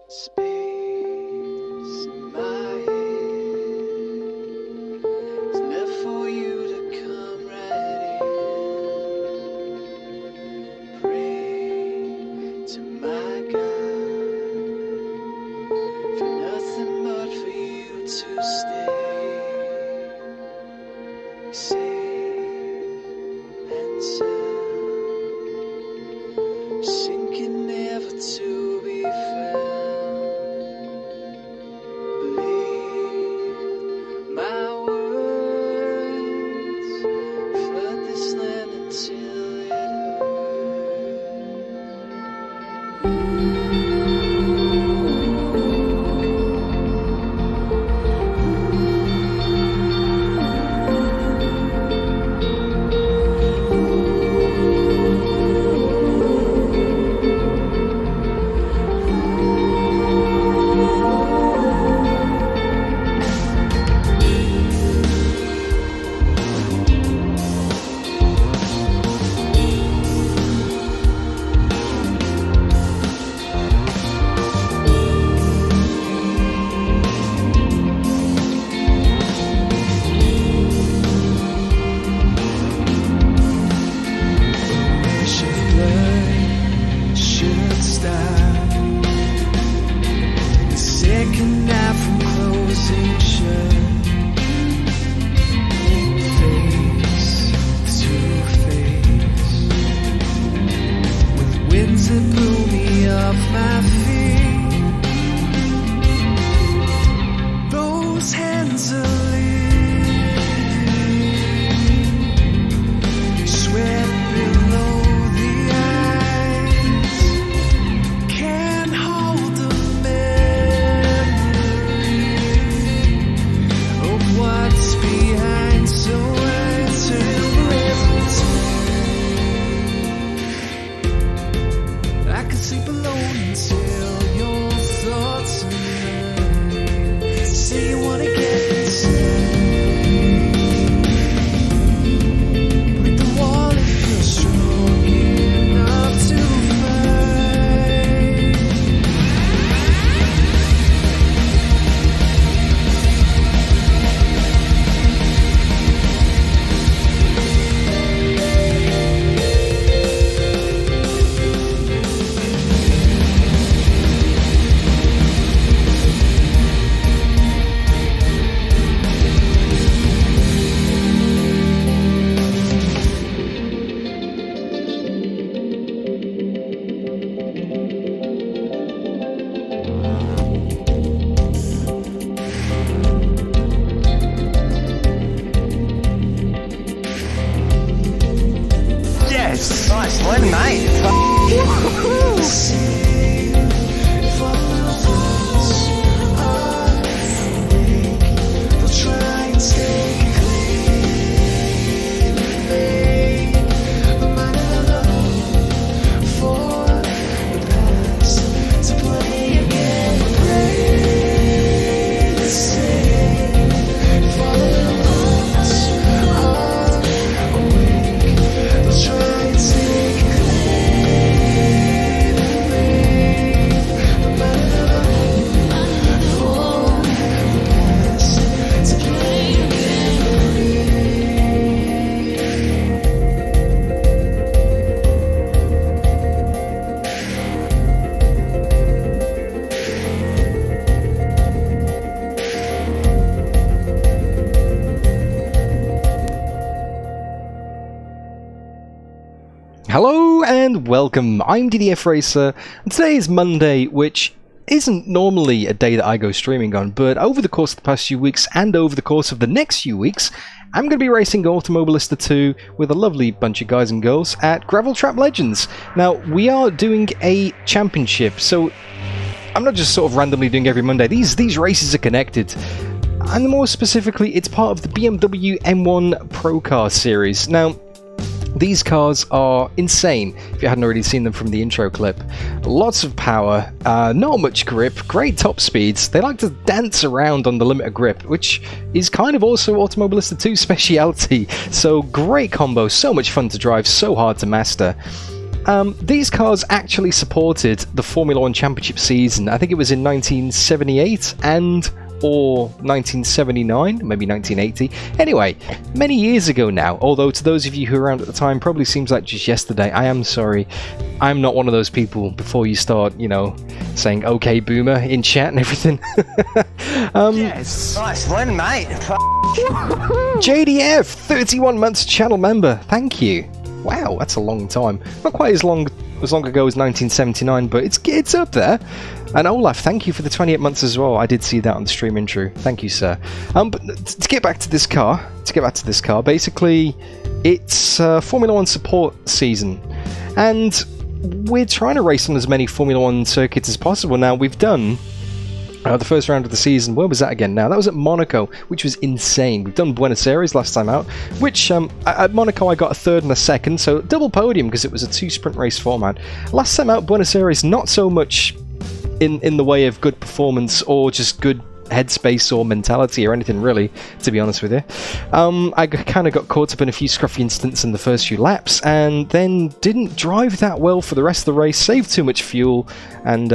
Space in my head is left for you to come right in. Pray to my God for nothing but for you to stay safe and sound, sinking never to be found. Believe my words, flood this land until it Nice one, mate. Hello and welcome, I'm DDF Racer, and today is Monday, which isn't normally a day that I go streaming on, but over the course of the past few weeks and over the course of the next few weeks, I'm going to be racing Automobilista 2 with a lovely bunch of guys and girls at Gravel Trap Legends. Now, we are doing a championship, so I'm not just sort of randomly doing every Monday. These races are connected. And more specifically, it's part of the BMW M1 Procar series. Now, these cars are insane, if you hadn't already seen them from the intro clip. Lots of power, not much grip, great top speeds. They like to dance around on the limit of grip, which is kind of also Automobilista 2's speciality. So great combo, so much fun to drive, so hard to master. These cars actually supported the Formula 1 Championship season. I think it was in 1978 or 1979, maybe 1980. Anyway, many years ago now, although to those of you who were around at the time, probably seems like just yesterday. I am sorry. I'm not one of those people before you start, you know, saying, okay, boomer, in chat and everything. Yes, nice one, mate. JDF, 31 months channel member. Thank you. Wow, that's a long time. Not quite as long ago as 1979, but it's up there. And Olaf, thank you for the 28 months as well. I did see that on the stream intro. Thank you, sir. But to get back to this car, basically, it's Formula 1 support season, and we're trying to race on as many Formula 1 circuits as possible. Now, we've done the first round of the season. Where was that again now? That was at Monaco, which was insane. We've done Buenos Aires last time out, which at Monaco I got a third and a second, so double podium because it was a 2 sprint race format. Last time out, Buenos Aires, not so much in the way of good performance or just good headspace or mentality or anything really, to be honest with you. I kind of got caught up in a few scruffy incidents in the first few laps and then didn't drive that well for the rest of the race, saved too much fuel, and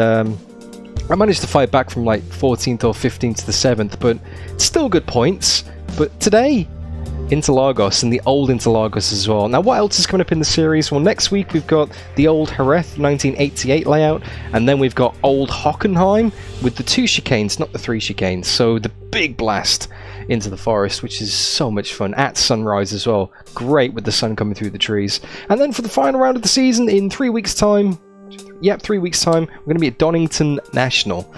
I managed to fight back from like 14th or 15th to the 7th, but still good points. But today, Interlagos, and the old Interlagos as well. Now, what else is coming up in the series? Well, next week we've got the old Jerez 1988 layout, and then we've got old Hockenheim with the 2 chicanes, not the 3 chicanes. So the big blast into the forest, which is so much fun at sunrise as well. Great with the sun coming through the trees. And then for the final round of the season in 3 weeks' time, yep, 3 weeks' time, we're going to be at Donington National.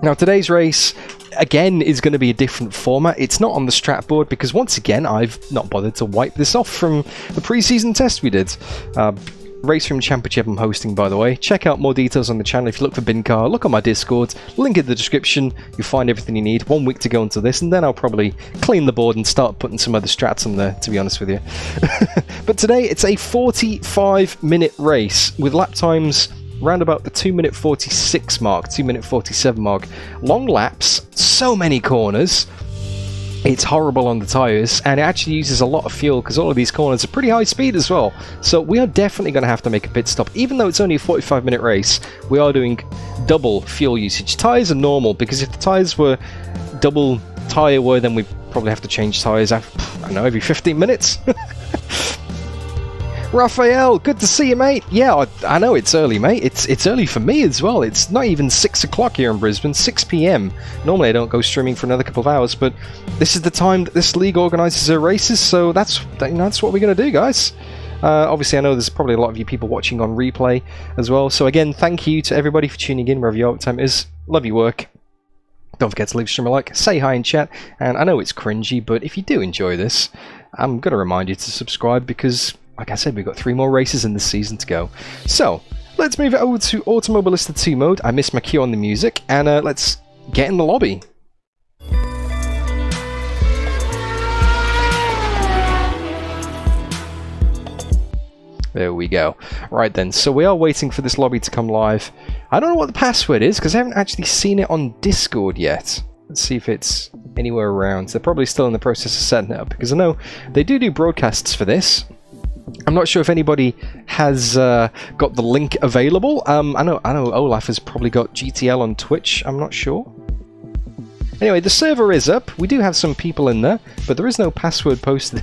Now, today's race, again, is going to be a different format. It's not on the strat board because, once again, I've not bothered to wipe this off from the pre-season test we did. Race Room Championship I'm hosting, by the way. Check out more details on the channel. If you look for Bin Car, look on my Discord, link in the description. You'll find everything you need. 1 week to go until this, and then I'll probably clean the board and start putting some other strats on there, to be honest with you. But today, it's a 45-minute race with lap times round about the 2-minute 46 mark, 2-minute 47 mark. Long laps, so many corners. It's horrible on the tyres, and it actually uses a lot of fuel because all of these corners are pretty high speed as well. So we are definitely going to have to make a pit stop. Even though it's only a 45-minute race, we are doing double fuel usage. Tyres are normal, because if the tyres were double tyre wear, then we probably have to change tyres, I don't know, every 15 minutes. Raphael, good to see you, mate. Yeah, I know it's early, mate. It's early for me as well. It's not even 6 o'clock here in Brisbane, 6 p.m. Normally I don't go streaming for another couple of hours, but this is the time that this league organises their races, so that's what we're going to do, guys. Obviously, I know there's probably a lot of you people watching on replay as well, so again, thank you to everybody for tuning in, wherever your time is. Love your work. Don't forget to leave a stream a like, say hi in chat, and I know it's cringy, but if you do enjoy this, I'm going to remind you to subscribe because, like I said, we've got 3 more races in this season to go. So, let's move it over to Automobilista 2 mode. I missed my cue on the music, and let's get in the lobby. There we go. Right then, so we are waiting for this lobby to come live. I don't know what the password is, because I haven't actually seen it on Discord yet. Let's see if it's anywhere around. They're probably still in the process of setting it up, because I know they do broadcasts for this. I'm not sure if anybody has got the link available. I know Olaf has probably got GTL on Twitch. I'm not sure. Anyway, the server is up. We do have some people in there, but there is no password posted.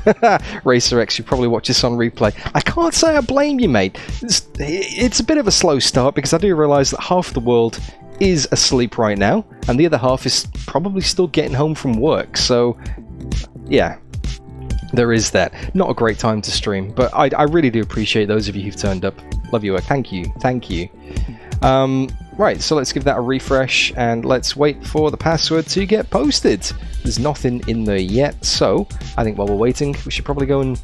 Racer X, you probably watch this on replay. I can't say I blame you, mate. It's a bit of a slow start because I do realise that half the world is asleep right now, and the other half is probably still getting home from work. So, yeah. There is that. Not a great time to stream, but I really do appreciate those of you who've turned up. Love your work. Thank you. Thank you. Right, so let's give that a refresh, and let's wait for the password to get posted. There's nothing in there yet, so I think while we're waiting, we should probably go and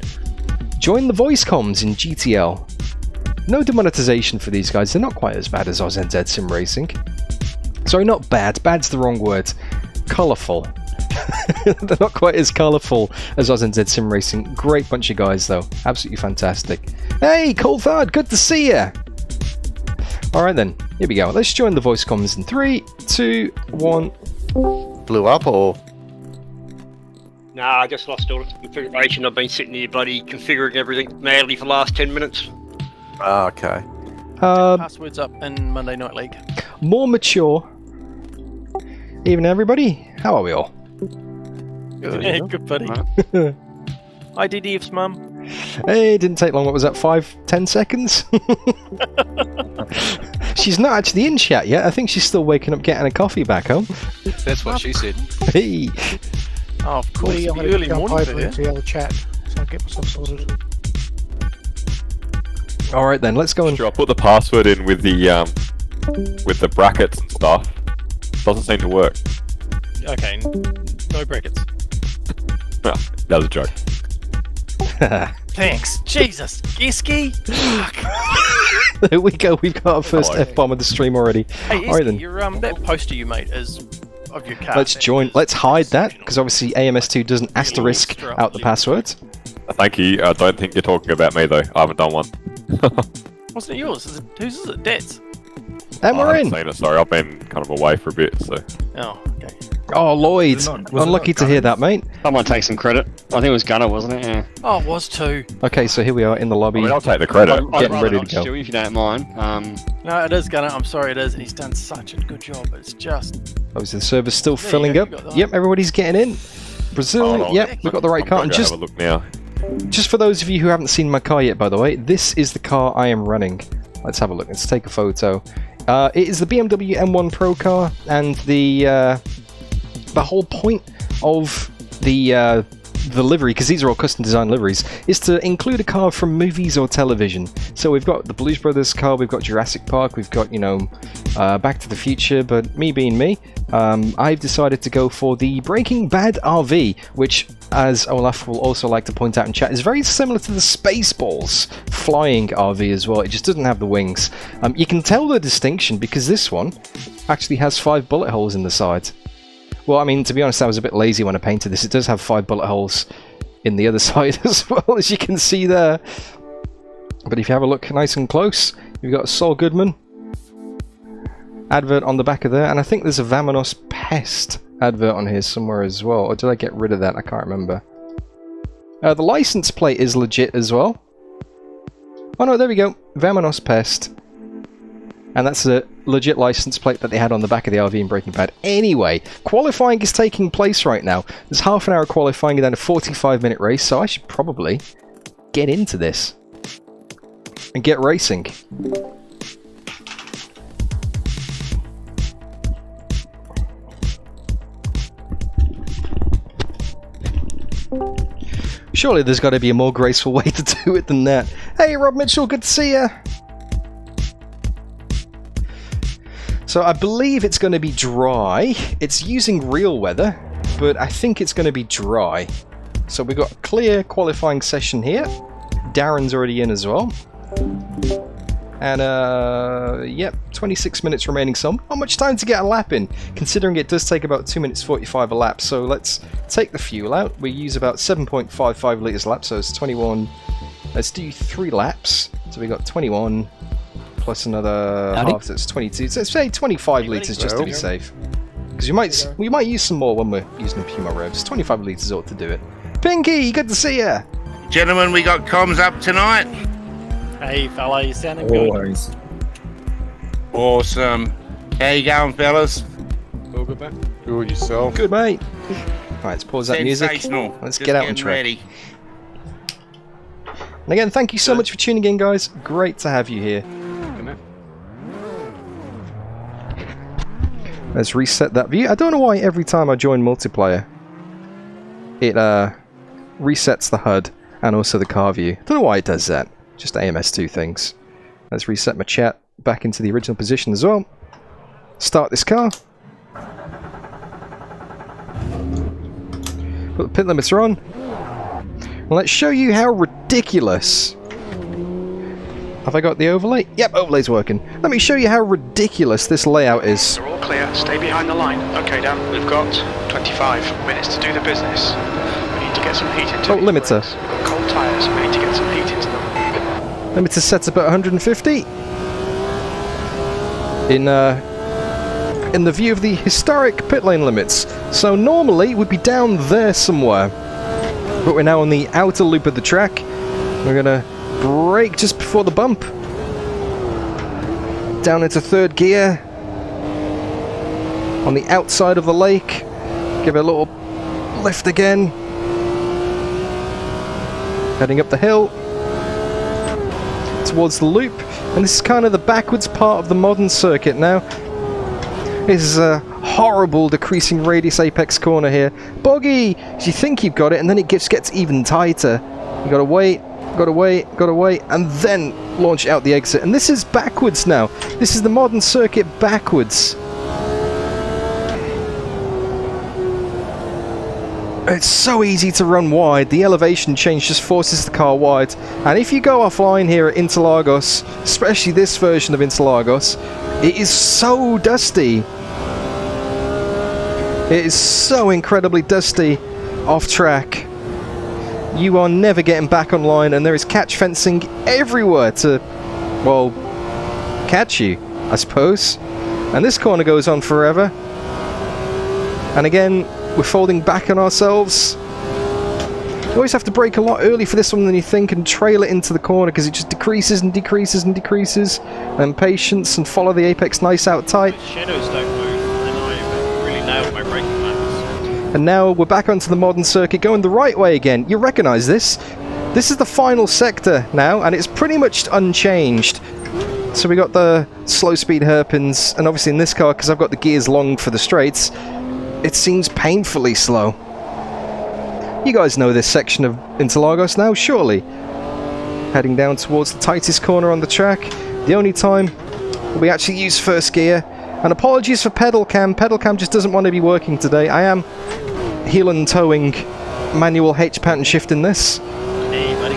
join the voice comms in GTL. No demonetization for these guys. They're not quite as bad as OzNZ Sim Racing. Sorry, not bad. Bad's the wrong word. Colourful. They're not quite as colourful as OzNZ Sim Racing. Great bunch of guys, though. Absolutely fantastic. Hey, Colthard, good to see ya! Alright then, here we go. Let's join the voice comms in 3, 2, 1. Blew up, or? Nah, I just lost all the configuration. I've been sitting here bloody configuring everything madly for the last 10 minutes. Ah, okay. Passwords up in Monday Night League. More mature. Evening, everybody. How are we all? Yeah, good buddy. Hi, DDF's mum. Hey, it didn't take long. What was that? 5-10 seconds? She's not actually in chat yet. I think she's still waking up, getting a coffee back home. That's what she said. Hey. Oh, of course. It's the early morning for into the other chat, so I'll get myself sorted. All right then, let's go and. Sure, I'll put the password in with the brackets and stuff. Doesn't seem to work. Okay, no brackets. No, that was a joke. Thanks. Jesus, Gisky. There we go. We've got our first F-bomb of the stream already. Hey, All right then. your that poster you made is of your car. Let's join. Let's hide that because obviously AMS2 doesn't asterisk out the passwords. Thank you. I don't think you're talking about me though. I haven't done one. Wasn't it yours? Whose is it? Dad's. And we're in. Seen it, sorry, I've been kind of away for a bit, so. Oh, okay. Oh, Lloyd. Unlucky to hear that, mate. Someone take some credit. I think it was Gunner, wasn't it? Yeah. Oh, it was too. Okay, so here we are in the lobby. I mean, I'll take the credit. Getting ready to go. Stewie, if you don't mind. No, it is Gunner. I'm sorry, it is. And he's done such a good job. It's just. Obviously, the server's still filling you up. go, you got that. Yep, everybody's getting in. Brazil. Yep, we've got the right car. And Have a look now. just for those of you who haven't seen my car yet, by the way, this is the car I am running. Let's have a look. Let's take a photo. It is the BMW M1 Procar, and the whole point of the livery, because these are all custom design liveries, is to include a car from movies or television. So we've got the Blues Brothers car, we've got Jurassic Park, we've got, you know, Back to the Future, but me being me, I've decided to go for the Breaking Bad RV, which, as Olaf will also like to point out in chat, is very similar to the Spaceballs flying RV as well. It just doesn't have the wings. You can tell the distinction because this one actually has 5 bullet holes in the side. Well, I mean, to be honest, I was a bit lazy when I painted this. It does have 5 bullet holes in the other side as well, as you can see there. But if you have a look nice and close, you've got a Saul Goodman advert on the back of there, and I think there's a Vamonos Pest advert on here somewhere as well. Or did I get rid of that? I can't remember. The license plate is legit as well. Oh no, there we go. Vamonos Pest. And that's a legit license plate that they had on the back of the RV in Breaking Bad. Anyway, qualifying is taking place right now. There's half an hour qualifying and then a 45-minute race, so I should probably get into this and get racing. Surely there's got to be a more graceful way to do it than that. Hey, Rob Mitchell, good to see ya. So I believe it's going to be dry. It's using real weather, but I think it's going to be dry. So we've got a clear qualifying session here. Darren's already in as well. And, yep, 26 minutes remaining. So not much time to get a lap in, considering it does take about 2 minutes 45 a lap. So let's take the fuel out. We use about 7.55 litres a lap, so it's 21. Let's do 3 laps. So we got 21. Plus another half, so it's 22. So let's say 25 litres just to be safe. Because we might use some more when we're using a few more revs. 25 litres ought to do it. Pinky, good to see ya! Gentlemen, we got comms up tonight. Hey fella, you sounding good. Awesome. How you going, fellas? All good, mate? Good yourself. Good, mate. Alright, let's pause that music. Sensational. Let's Just get out on getting track. ready. And again, thank you so much for tuning in, guys. Great to have you here. Let's reset that view. I don't know why every time I join multiplayer, it resets the HUD and also the car view. I don't know why it does that. Just AMS2 things. Let's reset my chat back into the original position as well. Start this car. Put the pit limiter on. And let's show you how ridiculous. Have I got the overlay? Yep, overlay's working. Let me show you how ridiculous this layout is. They're all clear. Stay behind the line. Okay, Dan, we've got 25 minutes to do the business. We need to get some heat into Oh, limiter. We've got cold tyres. We need to get some heat into them. Limiter sets up at 150. In the view of the historic pit lane limits. So normally we'd be down there somewhere. But we're now on the outer loop of the track. We're gonna brake just before the bump. Down into third gear. On the outside of the lake. Give it a little lift again. Heading up the hill. Towards the loop. And this is kind of the backwards part of the modern circuit now. This is a horrible decreasing radius apex corner here. Boggy! You think you've got it, and then it just gets even tighter. You gotta wait, gotta wait, gotta wait, and then launch out the exit. And this is backwards now. This is the modern circuit backwards. It's so easy to run wide. The elevation change just forces the car wide. And if you go offline here at Interlagos, especially this version of Interlagos, it is so dusty. It is so incredibly dusty off track. You are never getting back online, and there is catch fencing everywhere to, well, catch you, I suppose. And this corner goes on forever. And again, we're folding back on ourselves. You always have to brake a lot early for this one than you think and trail it into the corner because it just decreases and decreases and decreases. And patience and follow the apex nice out tight. Shadows don't move, and I really nailed my braking max. And now we're back onto the modern circuit going the right way again. You recognise this? This is the final sector now, and it's pretty much unchanged. So we got the slow speed hairpins, and obviously in this car, because I've got the gears long for the straights, it seems painfully slow. You guys know this section of Interlagos now, surely? Heading down towards the tightest corner on the track. The only time we actually use first gear. And apologies for pedal cam. Pedal cam just doesn't want to be working today. I am heel and towing manual H pattern shift in this. Hey, buddy.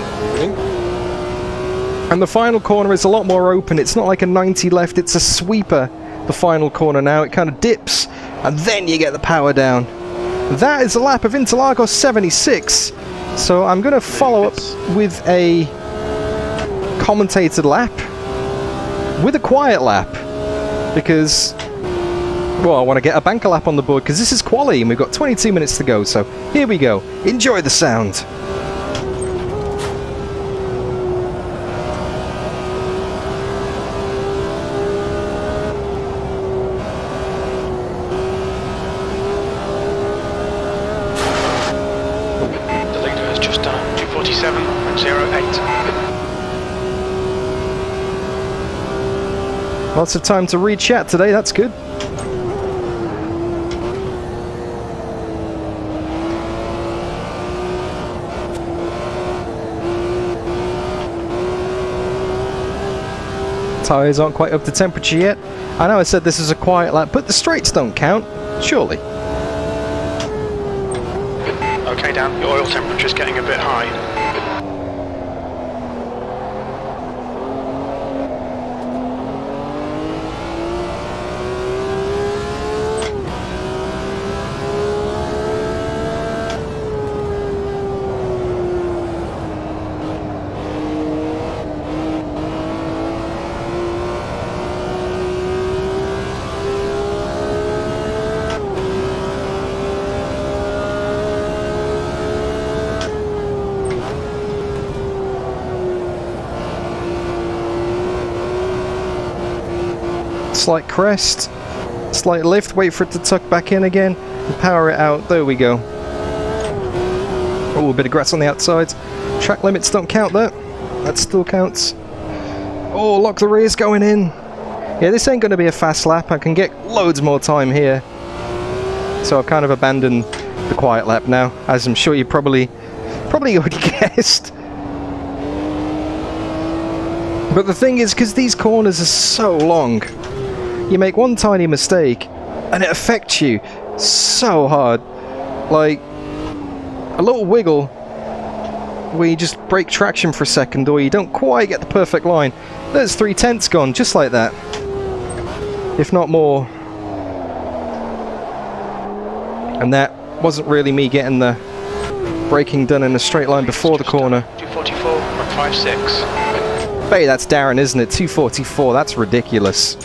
And the final corner is a lot more open. It's not like a 90 left, it's a sweeper. The final corner now, it kind of dips, and then you get the power down. That is a lap of Interlagos 76. So I'm going to follow up with a commentated lap, with a quiet lap, because, well, I want to get a banker lap on the board, because this is quali, and we've got 22 minutes to go, so here we go. Enjoy the sound. Lots of time to read chat today, that's good. Tyres aren't quite up to temperature yet. I know I said this is a quiet lap, but the straights don't count, surely. Okay, Dan, your oil temperature's getting a bit high. Slight crest, slight lift, wait for it to tuck back in again, and power it out. There we go. Oh, a bit of grass on the outside. Track limits don't count that. That still counts. Oh, lock the rears going in. Yeah, this ain't going to be a fast lap. I can get loads more time here. So I've kind of abandoned the quiet lap now, as I'm sure you probably already guessed. But the thing is, because these corners are so long, you make one tiny mistake and it affects you so hard. Like a little wiggle where you just break traction for a second, or you don't quite get the perfect line. There's 3/10 gone, just like that. If not more. And that wasn't really me getting the braking done in a straight line before the corner. 244.56. Hey, that's Darren, isn't it? 244, that's ridiculous.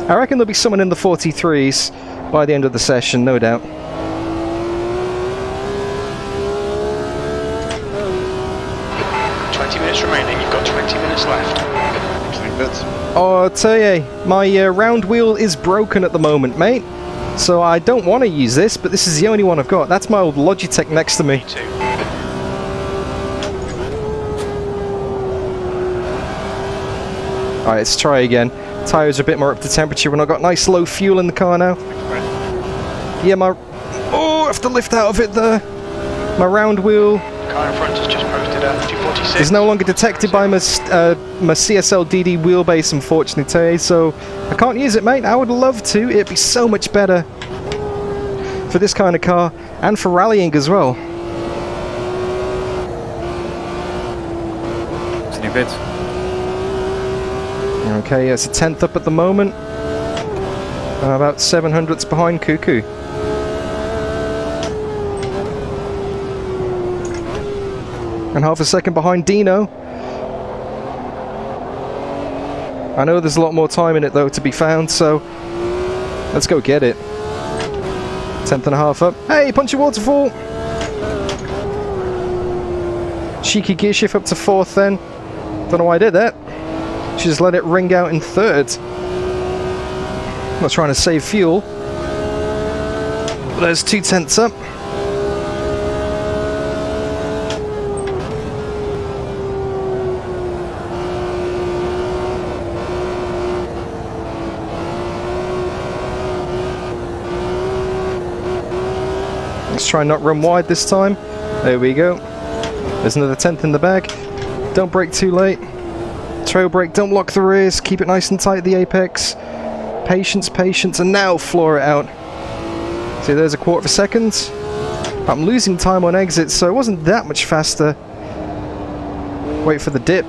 I reckon there'll be someone in the 43s by the end of the session, no doubt. Minutes remaining, you've got 20 minutes left. 20 minutes. Oh, I'll tell you, my round wheel is broken at the moment, mate. So I don't want to use this, but this is the only one I've got. That's my old Logitech next to me. Alright, let's try again. Tyres are a bit more up to temperature when I've got nice low fuel in the car now. Yeah, Oh, I have to lift out of it there. My round wheel Car in front is just posted at 246. is no longer detected by my CSL DD wheelbase, unfortunately, today, so I can't use it, mate. I would love to. It'd be so much better for this kind of car and for rallying as well. It's new bids. Okay, it's a 10th up at the moment. About 700ths behind Cuckoo. And half a second behind Dino. I know there's a lot more time in it though to be found, so let's go get it. 10th and a half up. Hey, punchy waterfall! Cheeky gear shift up to 4th then. Don't know why I did that. Should just let it ring out in 3rd. I'm not trying to save fuel. But there's 2 tenths up. Let's try and not run wide this time. There we go. There's another 10th in the bag. Don't brake too late. Trail brake, don't lock the rears. Keep it nice and tight at the apex. Patience, patience, and now floor it out. See, there's a 1/4 of a second. I'm losing time on exit, so it wasn't that much faster. Wait for the dip.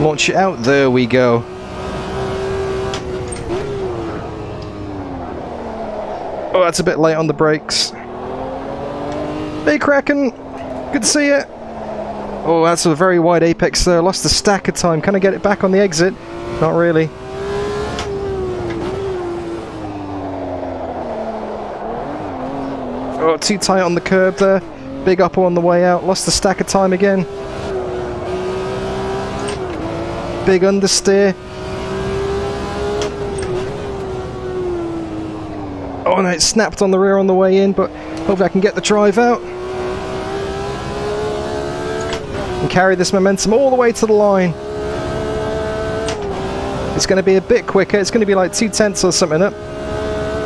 Launch it out. There we go. Oh, that's a bit late on the brakes. Hey, Kraken. Good to see you. Oh, that's a very wide apex there. Lost the stack of time. Can I get it back on the exit? Not really. Oh, too tight on the curb there. Big upper on the way out. Lost the stack of time again. Big understeer. Oh no, it snapped on the rear on the way in, but hopefully I can get the drive out. And carry this momentum all the way to the line. It's going to be a bit quicker. It's going to be like 2 tenths or something up.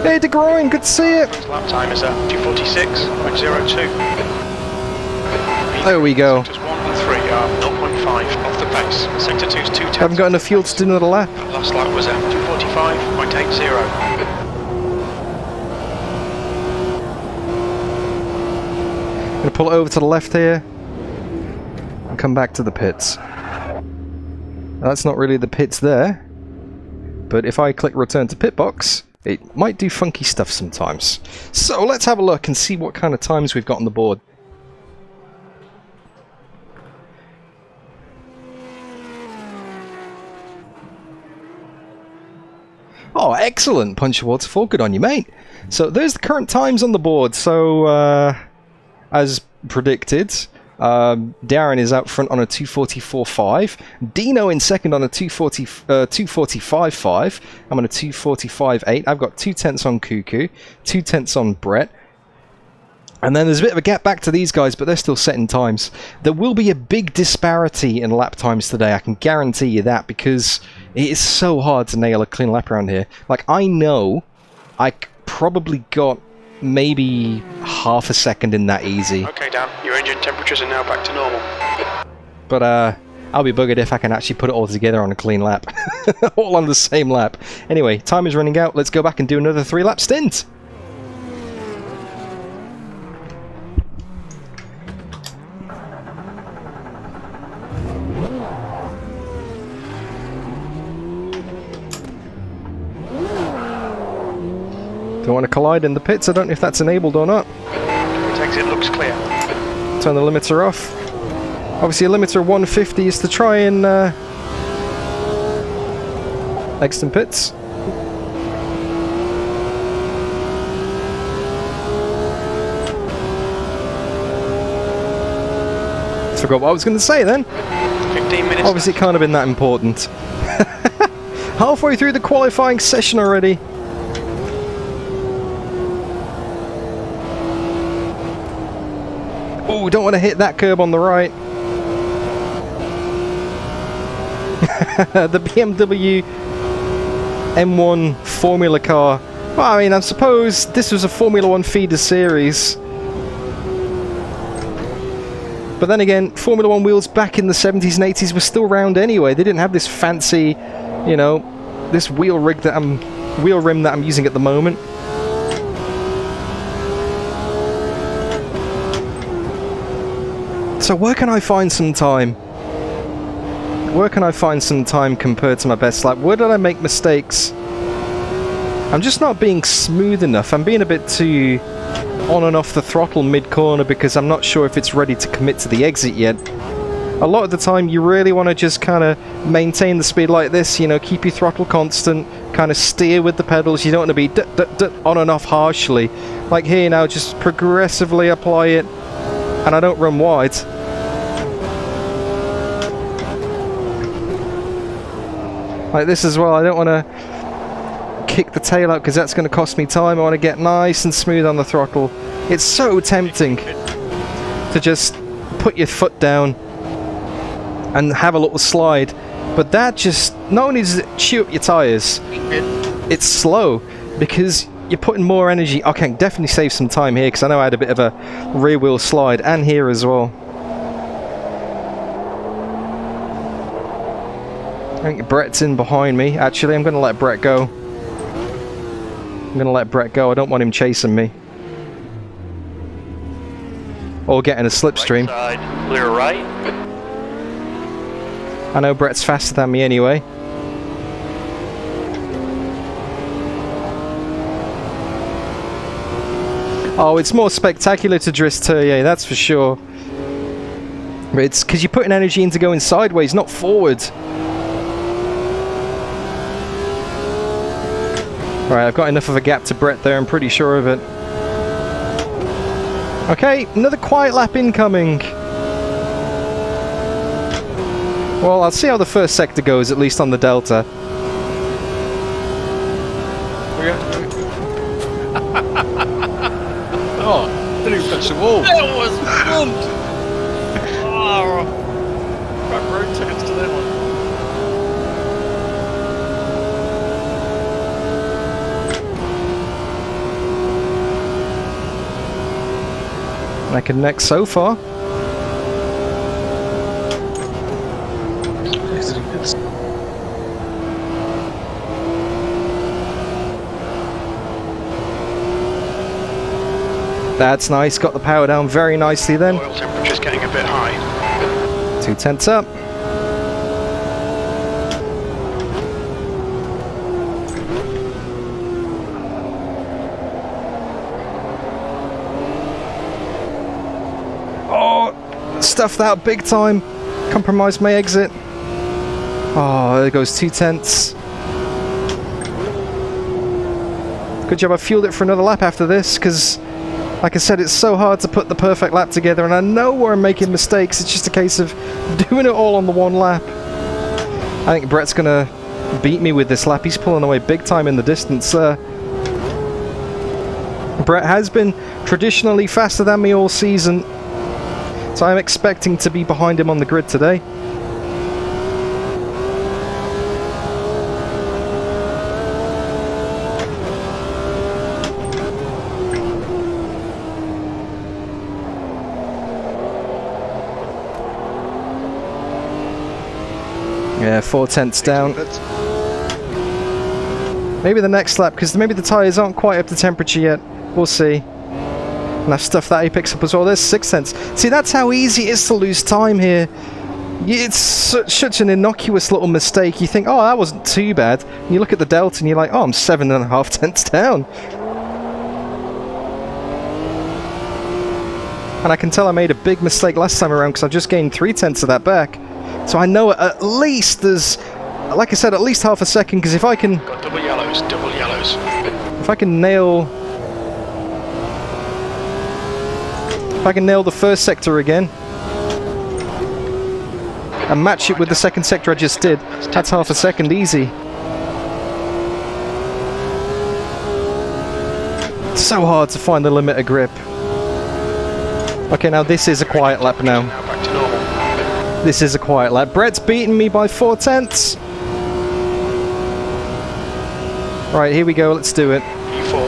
Hey, De Groin, good to see you. Lap time is at 246.02. There we go. Sectors 1 and 3 are 0.5 off the pace. Sector 2's 2 tenths. Haven't got enough fuel to do another lap. Last lap was at 245.80. I'm going to pull it over to the left here and come back to the pits. That's not really the pits there, but if I click return to pit box, it might do funky stuff sometimes. So let's have a look and see what kind of times we've got on the board. Oh, excellent, Punchy Waterfall. Good on you, mate. So there's the current times on the board. So, as predicted, Darren is out front on a 244.5. Dino in second on a 245.5. I'm on a 245.8. I've got 2 tenths on Cuckoo, 2 tenths on Brett. And then there's a bit of a gap back to these guys, but they're still setting times. There will be a big disparity in lap times today, I can guarantee you that, because it is so hard to nail a clean lap around here. Like, I know I probably got maybe half a second in that easy. Okay, Dan, your engine temperatures are now back to normal. But I'll be buggered if I can actually put it all together on a clean lap. All on the same lap. Anyway, time is running out. Let's go back and do another 3-lap stint. Don't want to collide in the pits. I don't know if that's enabled or not. Exit looks clear. Turn the limiter off. Obviously a limiter 150 is to try and exit in pits. Forgot what I was going to say then. 15 minutes. Obviously it can't have been that important. Halfway through the qualifying session already. Oh, don't want to hit that curb on the right. The BMW M1 Formula car. Well, I mean, I suppose this was a Formula 1 feeder series. But then again, Formula 1 wheels back in the 70s and 80s were still round anyway. They didn't have this fancy, you know, this wheel rim that I'm using at the moment. So where can I find some time? Where can I find some time compared to my best lap? Where did I make mistakes? I'm just not being smooth enough. I'm being a bit too on and off the throttle mid-corner because I'm not sure if it's ready to commit to the exit yet. A lot of the time you really want to just kind of maintain the speed like this, you know, keep your throttle constant, kind of steer with the pedals. You don't want to be on and off harshly. Like here now, just progressively apply it, and I don't run wide. Like this as well, I don't want to kick the tail out because that's going to cost me time. I want to get nice and smooth on the throttle. It's so tempting to just put your foot down and have a little slide, but that just, not only does it chew up your tyres, it's slow because you're putting more energy. I can definitely save some time here because I know I had a bit of a rear wheel slide, and here as well. I think Brett's in behind me. Actually, I'm going to let Brett go. I'm going to let Brett go. I don't want him chasing me. Or getting a slipstream. Right side, clear right. I know Brett's faster than me anyway. Oh, it's more spectacular to drift Terrier, that's for sure. But it's because you're putting energy into going sideways, not forward. Right, I've got enough of a gap to Brett there, I'm pretty sure of it. Okay, another quiet lap incoming. Well, I'll see how the first sector goes, at least on the Delta. Oh, didn't even touch the wall. That was bumped. Oh, front road tickets to that one. Neck and neck so far. That's nice, got the power down very nicely then. Oil temperature's getting a bit high. 2/10 up. Oh, stuffed that big time. Compromised my exit. Oh, there goes 2/10. Good job I fueled it for another lap after this, because like I said, it's so hard to put the perfect lap together, and I know where I'm making mistakes. It's just a case of doing it all on the one lap. I think Brett's going to beat me with this lap. He's pulling away big time in the distance there. Brett has been traditionally faster than me all season, so I'm expecting to be behind him on the grid today. Yeah, 4/10 down. Maybe the next lap, because maybe the tyres aren't quite up to temperature yet. We'll see. And I've stuffed that he picks up as well. There's 6/10. See, that's how easy it is to lose time here. It's such an innocuous little mistake. You think, oh, that wasn't too bad. And you look at the delta and you're like, oh, I'm 7.5 tenths down. And I can tell I made a big mistake last time around because I just gained 3/10 of that back. So I know at least there's, like I said, at least half a second, because if I can... Got double yellows, double yellows. If I can nail... If I can nail the first sector again, and match it with the second sector I just did, that's half a second easy. So hard to find the limit of grip. Okay, now this is a quiet lap now. Now back to normal. This is a quiet lap. Brett's beaten me by 4/10. Right, here we go. Let's do it. E4.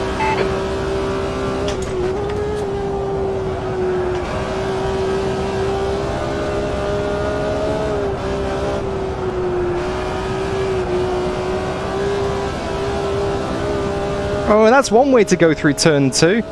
Oh, that's one way to go through turn 2.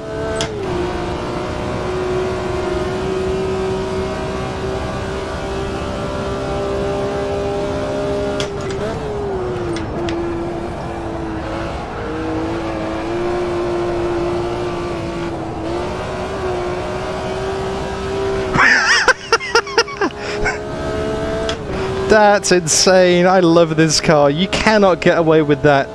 That's insane. I love this car. You cannot get away with that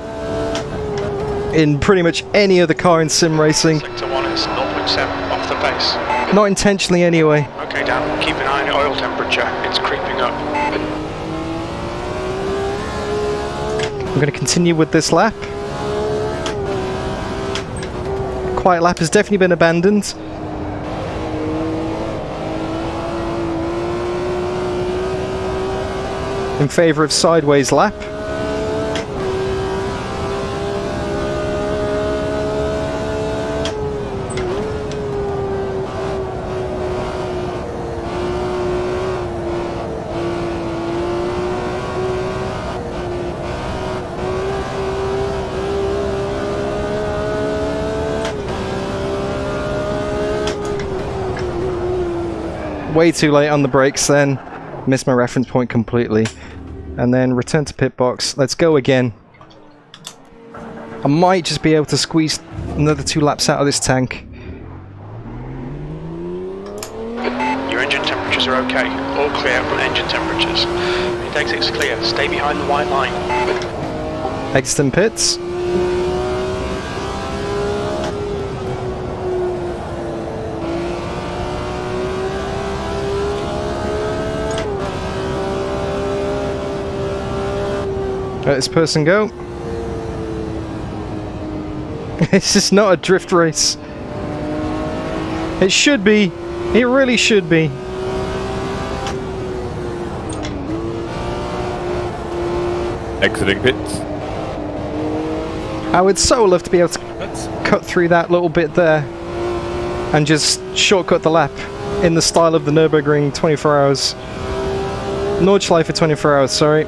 in pretty much any other car in sim racing. Sector 1 is 0.7 off the pace. Not intentionally anyway. Okay, Dan, keep an eye on your oil temperature. It's creeping up. I'm going to continue with this lap. Quiet lap has definitely been abandoned. In favour of sideways lap. Way too late on the brakes then. Missed my reference point completely. And then return to pit box. Let's go again. I might just be able to squeeze another 2 laps out of this tank. Your engine temperatures are okay. All clear on engine temperatures. Pit exit's clear. Stay behind the white line. Exiting pits. Let this person go. This is not a drift race. It should be. It really should be. Exiting pits. I would so love to be able to cut through that little bit there and just shortcut the lap in the style of the Nürburgring 24 hours. Nordschleife 24 hours, sorry.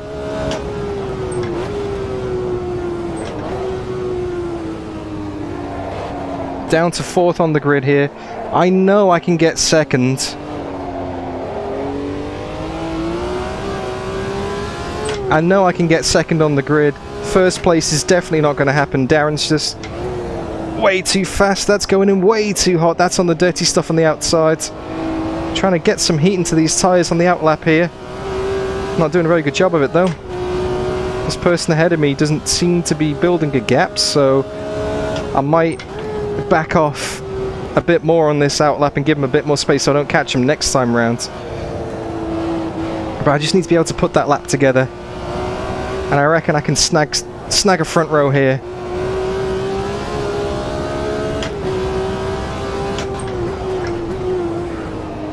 Down to 4th on the grid here. I know I can get 2nd. I know I can get 2nd on the grid. 1st place is definitely not going to happen. Darren's just way too fast. That's going in way too hot. That's on the dirty stuff on the outside. Trying to get some heat into these tyres on the outlap here. Not doing a very good job of it though. This person ahead of me doesn't seem to be building a gap, so I might back off a bit more on this outlap and give him a bit more space so I don't catch him next time round. But I just need to be able to put that lap together, and I reckon I can snag a front row here.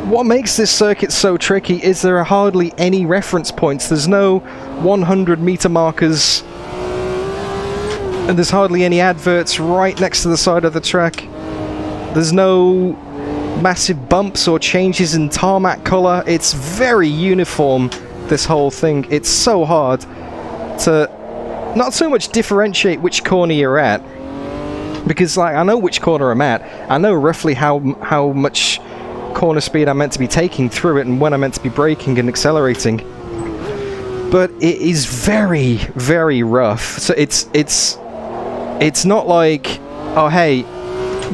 What makes this circuit so tricky is there are hardly any reference points. There's no 100 meter markers, and there's hardly any adverts right next to the side of the track. There's no massive bumps or changes in tarmac colour. It's very uniform, this whole thing. It's so hard to not so much differentiate which corner you're at, because like I know which corner I'm at. I know roughly how much corner speed I'm meant to be taking through it and when I'm meant to be braking and accelerating. But it is very, very rough. So it's not like, oh hey,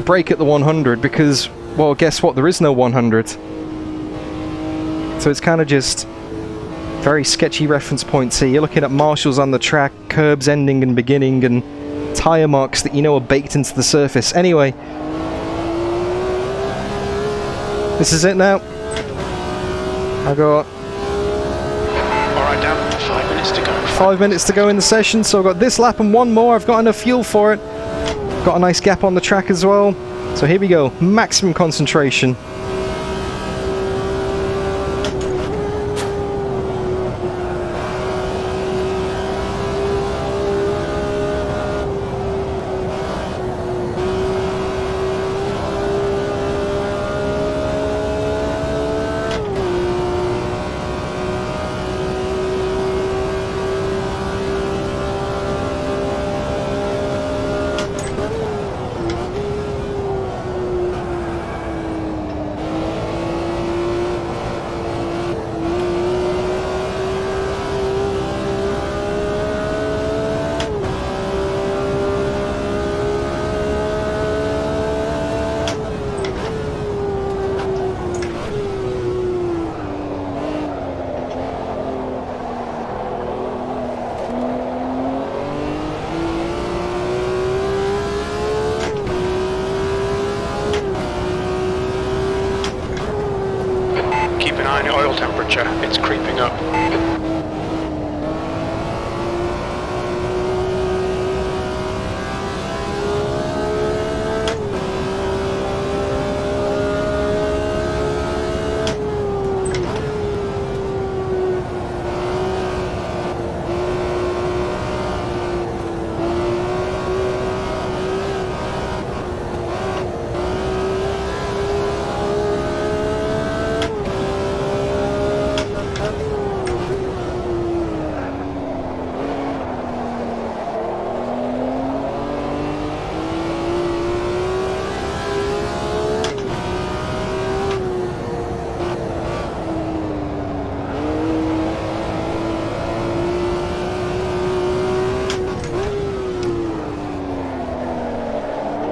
brake at the 100, because, well, guess what? There is no 100. So it's kind of just very sketchy reference points here. You're looking at marshals on the track, curbs ending and beginning, and tyre marks that you know are baked into the surface. Anyway, this is it now. I got... Alright, Dan, 5 minutes to go. 5 minutes to go in the session, so I've got this lap and one more. I've got enough fuel for it. Got a nice gap on the track as well. So here we go, maximum concentration. Keep an eye on your oil temperature, it's creeping up.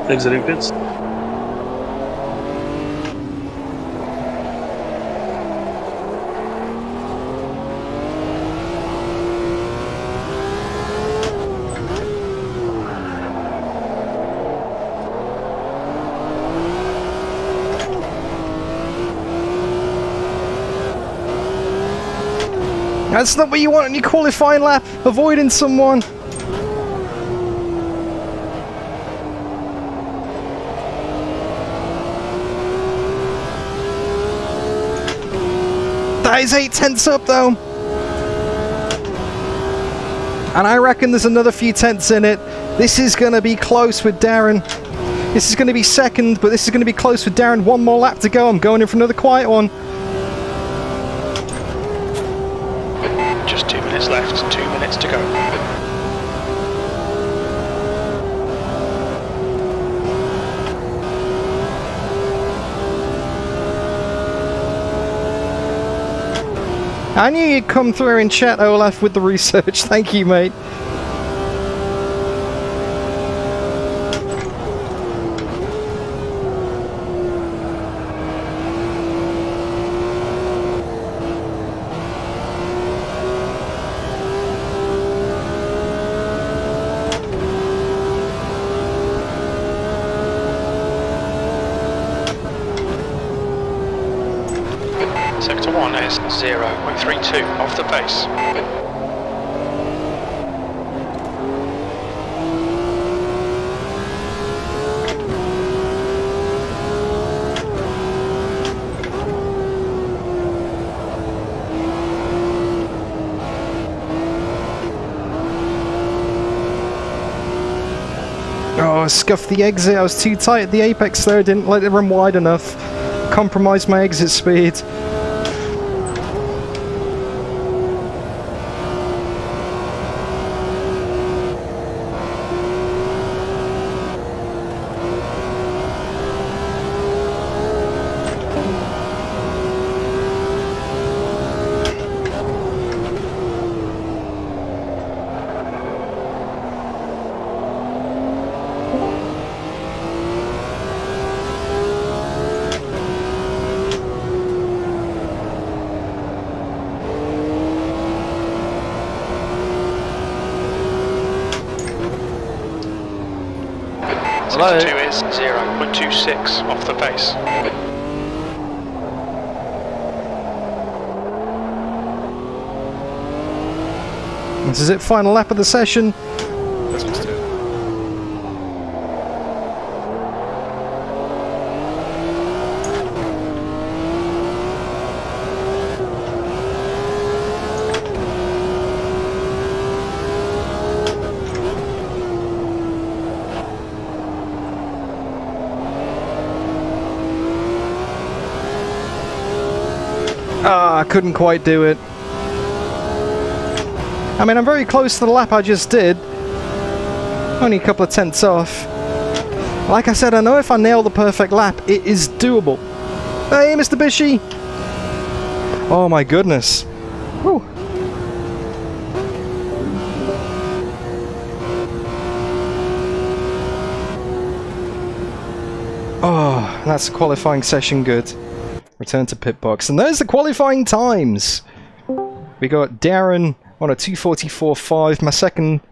Exiting pits. That's not what you want in your qualifying lap, avoiding someone. That is 8/10 up though. And I reckon there's another few tenths in it. This is going to be close with Darren. This is going to be second, but this is going to be close with Darren. One more lap to go. I'm going in for another quiet one. Just 2 minutes left, 2 minutes to go. I knew you'd come through in chat, Olaf, with the research. Thank you, mate. Sector 1 is 0.32 off the pace. Oh, I scuffed the exit. I was too tight at the apex there. I didn't let it run wide enough. Compromised my exit speed. Sector 2 is 0.26 off the pace. This is it, final lap of the session. Ah, I couldn't quite do it. I mean, I'm very close to the lap I just did. Only a couple of tenths off. Like I said, I know if I nail the perfect lap, it is doable. Hey, Mr. Bishy! Oh my goodness. Whew. Oh, that's the qualifying session good. Return to pit box. And there's the qualifying times. We got Darren on a 2:44.5,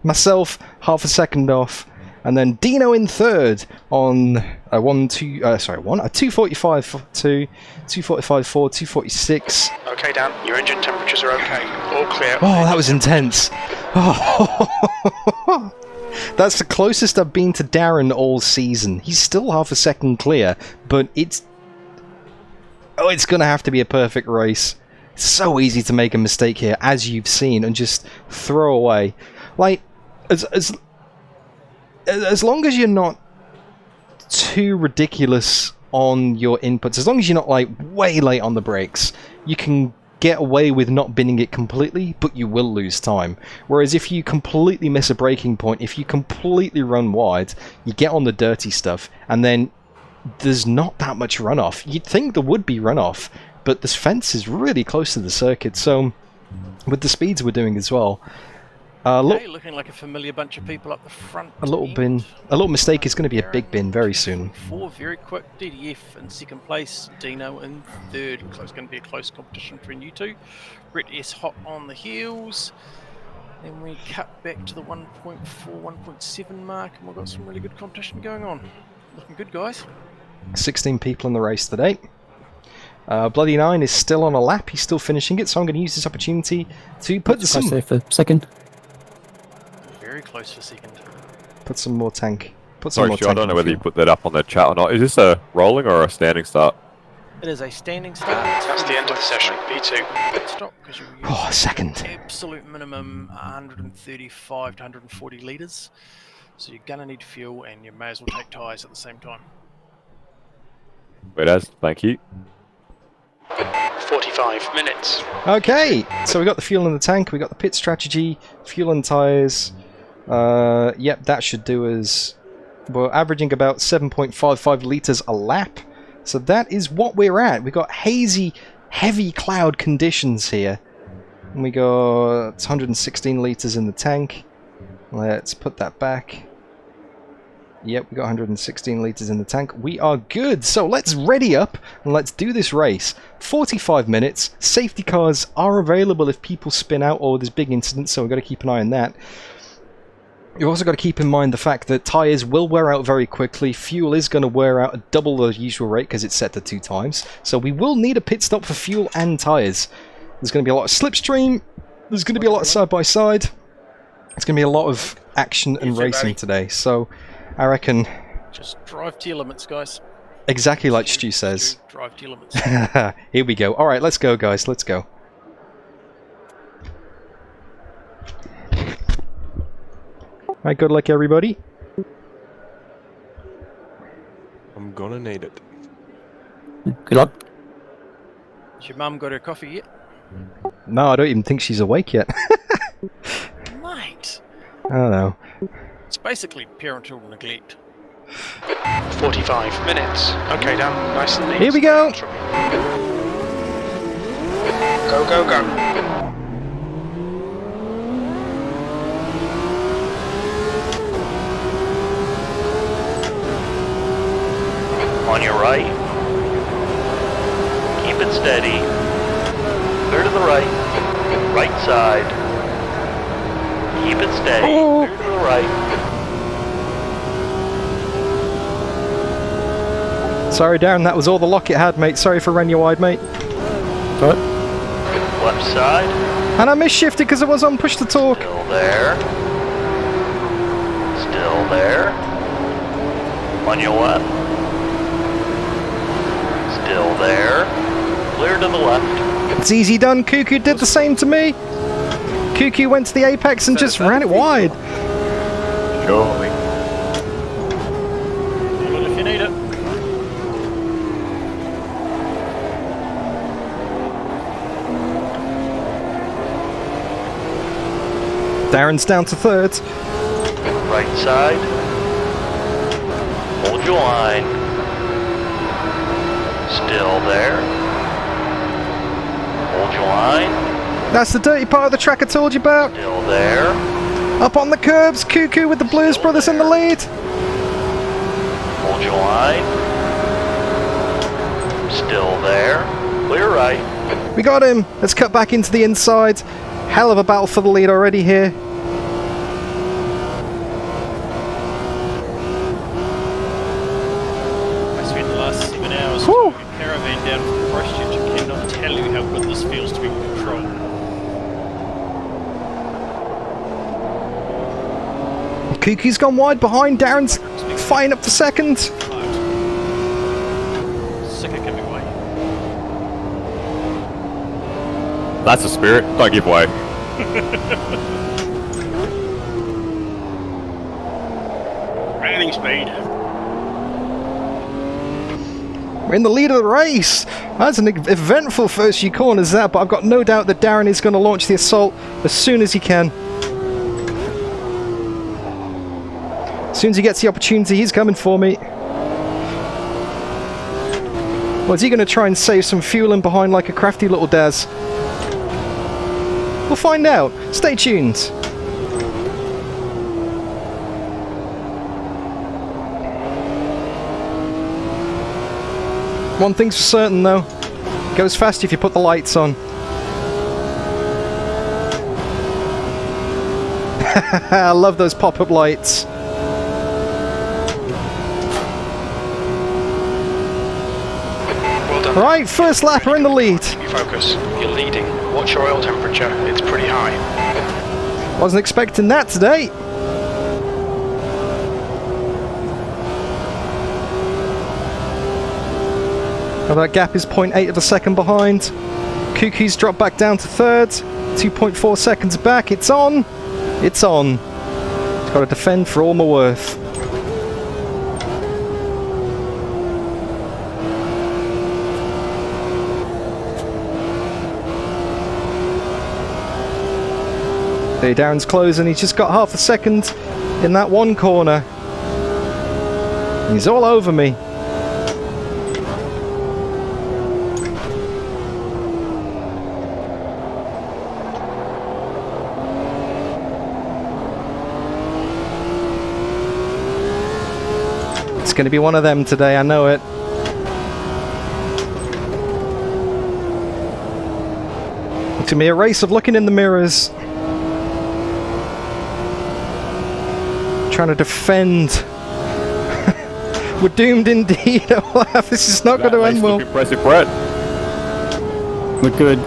myself half a second off, and then Dino in third on a 2:45.2, 2:45.4, 2:46. Okay, Dan, your engine temperatures are okay. All clear. Oh, that was intense. Oh. That's the closest I've been to Darren all season. He's still half a second clear, but it's gonna have to be a perfect race. It's so easy to make a mistake here, as you've seen, and just throw away. Like, as long as you're not too ridiculous on your inputs, as long as you're not like way late on the brakes, you can get away with not binning it completely, but you will lose time. Whereas if you completely miss a braking point, if you completely run wide, you get on the dirty stuff, and then there's not that much runoff. You'd think there would be runoff, but this fence is really close to the circuit, so with the speeds we're doing as well. Looking like a familiar bunch of people up the front. A little mistake is going to be a big bin very soon. 4 very quick. DDF in second place, Dino in third. Looks like it's going to be a close competition between you two. Brett S hot on the heels. Then we cut back to the 1.4, 1.7 mark, and we've got some really good competition going on. Looking good, guys. 16 people in the race today. Bloody 9 is still on a lap. He's still finishing it, so I'm going to use this opportunity to put some... Close there for second. Very close for second. Put some more tank. Put some Sorry, more Stu, I tank don't know in whether fuel. you put that up on the chat or not. Is this a rolling or a standing start? It is a standing start. That's the end of the session. P2. Stop, because you're Oh, a second. absolute minimum 135 to 140 litres. So you're gonna need fuel, and you may as well take tyres at the same time. Wait, as thank you. 45 minutes. Okay, so we got the fuel in the tank, we got the pit strategy, fuel and tyres. Yep, that should do us. We're averaging about 7.55 litres a lap. So that is what we're at. We got hazy, heavy cloud conditions here. And we got 116 litres in the tank. Let's put that back. Yep, we got 116 litres in the tank. We are good. So let's ready up and let's do this race. 45 minutes. Safety cars are available if people spin out or there's big incidents, so we've got to keep an eye on that. You've also got to keep in mind the fact that tyres will wear out very quickly. Fuel is going to wear out at double the usual rate because it's set to 2 times. So we will need a pit stop for fuel and tyres. There's going to be a lot of slipstream. There's going to be a lot of side-by-side. It's going to be a lot of action and racing today. So I reckon... Just drive to your limits, guys. Exactly like Stu says. Drive to your limits. Here we go. Alright, let's go, guys. Let's go. Alright, good luck, everybody. I'm gonna need it. Good luck. Has your mum got her coffee yet? No, I don't even think she's awake yet. Mate! I don't know. It's basically parental neglect. 45 minutes. Okay, Dan, nice and neat. Here we go! Go, go, go. On your right. Keep it steady. Clear to the right. Right side. Keep it steady. Oh. Clear to the right. Sorry, Darren, that was all the luck it had, mate. Sorry for running you wide, mate. What? Left side. And I misshifted because I was on push to talk. Still there. Still there. On your left. Still there. Clear to the left. It's easy done. Cuckoo did the same to me. Cuckoo went to the apex and just ran it wide. Surely. Well, if you need it. Darren's down to third. Right side. Hold your line. Still there. Hold your line. That's the dirty part of the track I told you about. Still there. Up on the curbs, Cuckoo with the Blues Brothers in the lead. Hold your line. Still there. Clear right. We got him. Let's cut back into the inside. Hell of a battle for the lead already here. I spent the last 7 hours Whew. driving a caravan down from Christchurch and cannot tell you how good this feels to be in control. Cuckoo's gone wide behind. Darren's fighting up for second. Sicker can be way. That's the spirit. Don't give way. Raining speed. We're in the lead of the race. That's an eventful first few corners, that, but I've got no doubt that Darren is going to launch the assault as soon as he can. As soon as he gets the opportunity, he's coming for me. Or is he going to try and save some fuel in behind like a crafty little Daz? We'll find out. Stay tuned. One thing's for certain though, it goes fast if you put the lights on. I love those pop-up lights. Well done. Right, first lap, we're in the lead. Keep your focus. You're leading. Watch your oil temperature. It's pretty high. Wasn't expecting that today. Now that gap is 0.8 of a second behind. Cuckoo's dropped back down to third. 2.4 seconds back. It's on. It's on. It's got to defend for all my worth. There, Darren's closing. He's just got half a second in that one corner. He's all over me. It's going to be one of them today, I know it. To me, a race of looking in the mirrors. Trying to defend. We're doomed indeed. This is not going to end well. Impressive, Brett. We're good.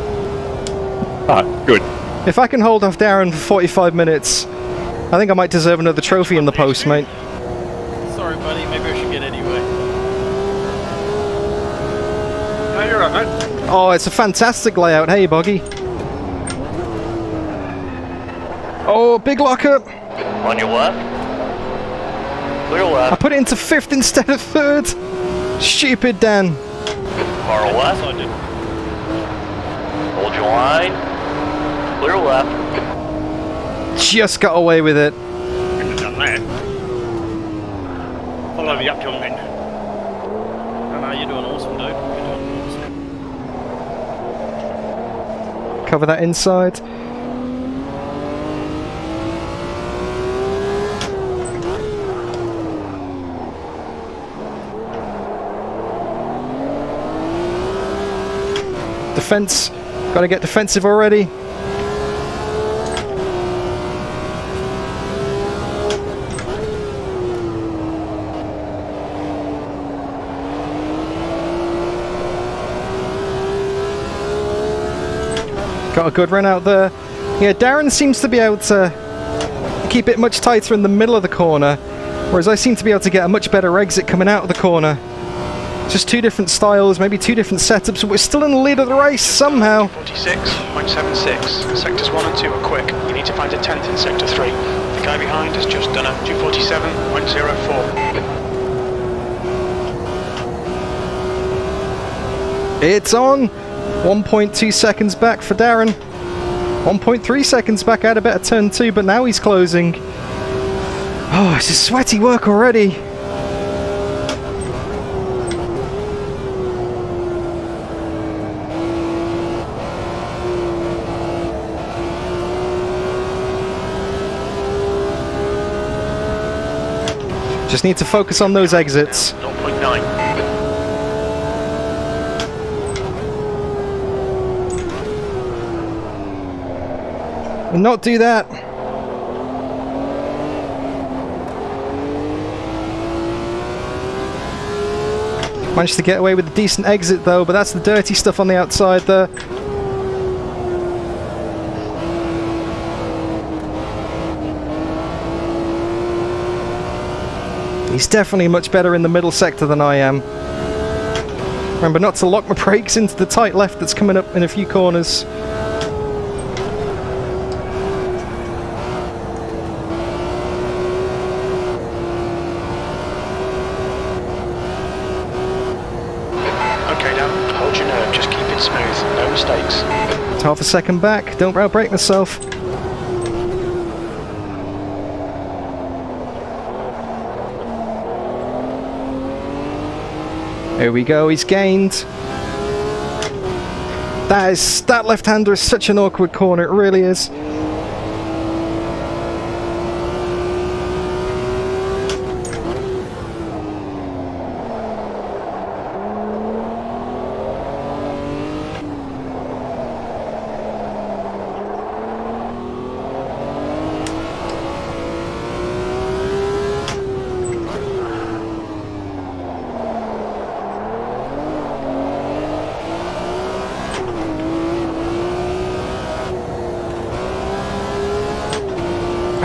Ah, good. If I can hold off Darren for 45 minutes, I think I might deserve another trophy in the post, mate. Sorry, buddy. Maybe I should get anyway. No, you're right, mate. Oh, it's a fantastic layout. Hey, Boggy. Oh, big lockup. On your left. Clear I left. put it into fifth instead of third. Stupid Dan. Far left. I did. Hold your line. Clear left. Just got away with it. Couldn't have done that. Follow the uphill then. I know you're doing awesome, dude. You're doing awesome. Cover that inside. Defense. Got to get defensive already. Got a good run out there. Yeah, Darren seems to be able to keep it much tighter in the middle of the corner, whereas I seem to be able to get a much better exit coming out of the corner. Just two different styles, maybe two different setups, but we're still in the lead of the race somehow. 46.76. Sectors 1 and 2 are quick. You need to find a 10th in Sector 3. The guy behind has just done a 247.04. It's on. 1.2 seconds back for Darren. 1.3 seconds back out of better turn 2, but now he's closing. Oh, it's just sweaty work already. Just need to focus on those exits. 0.9. And not do that. Managed to get away with a decent exit though, but that's the dirty stuff on the outside there. He's definitely much better in the middle sector than I am. Remember not to lock my brakes into the tight left that's coming up in a few corners. Half a second back, don't outbrake myself. Here we go, he's gained. That left-hander is such an awkward corner, it really is.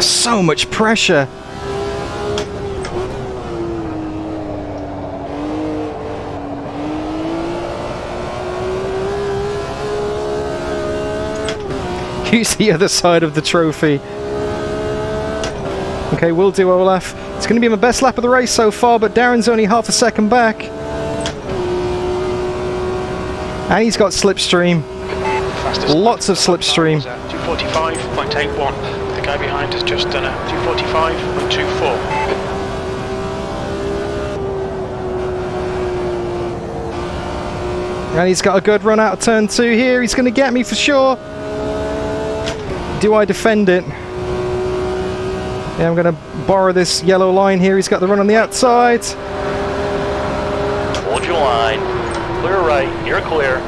So much pressure. Use the other side of the trophy. Okay, we'll do Olaf. It's going to be my best lap of the race so far, but Darren's only half a second back. And he's got slipstream. Lots of slipstream. 245.81. The guy behind has just done a 245.24. And he's got a good run out of turn 2 here. He's going to get me for sure. Do I defend it? Yeah, I'm going to borrow this yellow line here. He's got the run on the outside. Hold your line. Clear right. You're clear.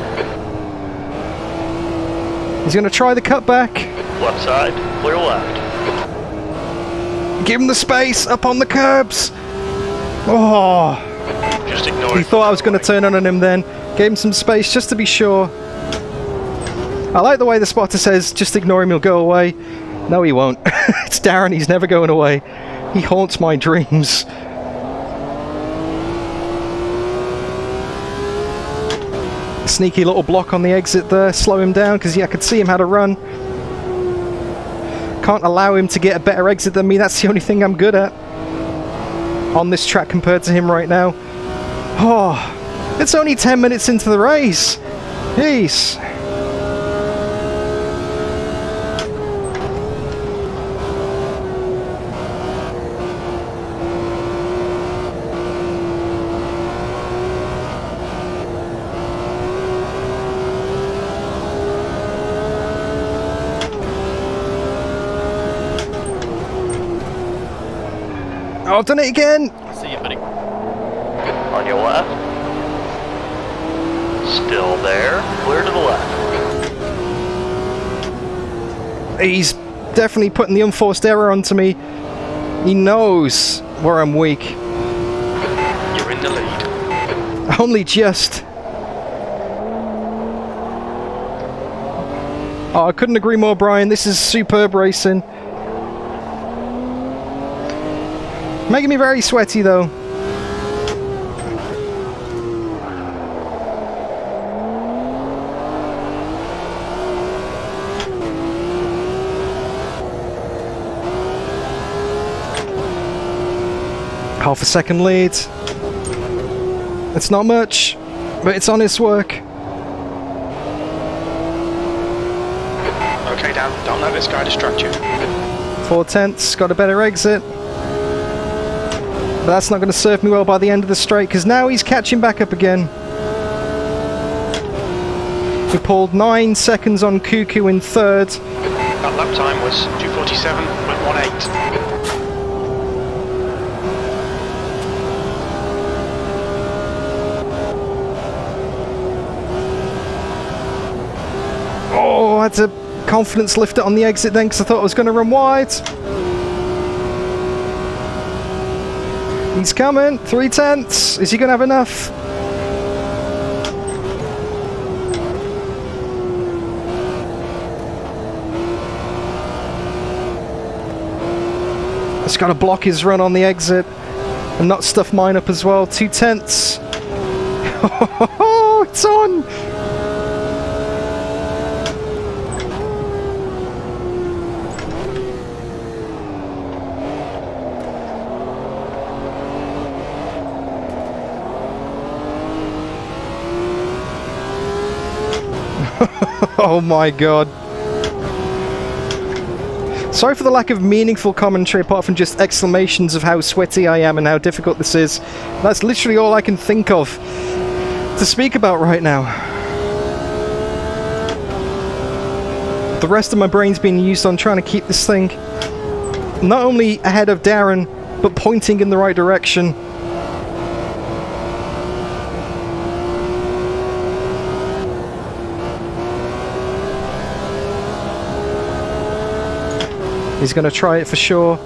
He's going to try the cutback. Left side. Clear left. Give him the space up on the curbs. Oh. Just ignore He thought I was going to turn on him then. Gave him some space just to be sure. I like the way the spotter says, just ignore him, he'll go away. No, he won't. It's Darren, he's never going away. He haunts my dreams. Sneaky little block on the exit there. Slow him down, because yeah, I could see him how to run. Can't allow him to get a better exit than me. That's the only thing I'm good at on this track compared to him right now. Oh, it's only 10 minutes into the race. Jeez. Oh, I've done it again! See you, buddy. On your left. Still there. Clear to the left. He's definitely putting the unforced error onto me. He knows where I'm weak. You're in the lead. Only just. Oh, I couldn't agree more, Brian. This is superb racing. Making me very sweaty, though. Half a second lead. It's not much, but it's honest work. Okay, Stay down. Don't let this guy distract you. 4/10, got a better exit. But that's not going to serve me well by the end of the straight, because now he's catching back up again. We pulled 9 seconds on Cuckoo in third. That lap time was 2:47.18. Oh, I had to confidence lift it on the exit then because I thought I was going to run wide. He's coming, 3/10. Is he going to have enough? Just got to block his run on the exit and not stuff mine up as well. 2/10. Oh, it's on! Oh my god. Sorry for the lack of meaningful commentary apart from just exclamations of how sweaty I am and how difficult this is. That's literally all I can think of to speak about right now. The rest of my brain's being used on trying to keep this thing not only ahead of Darren, but pointing in the right direction. He's going to try it for sure.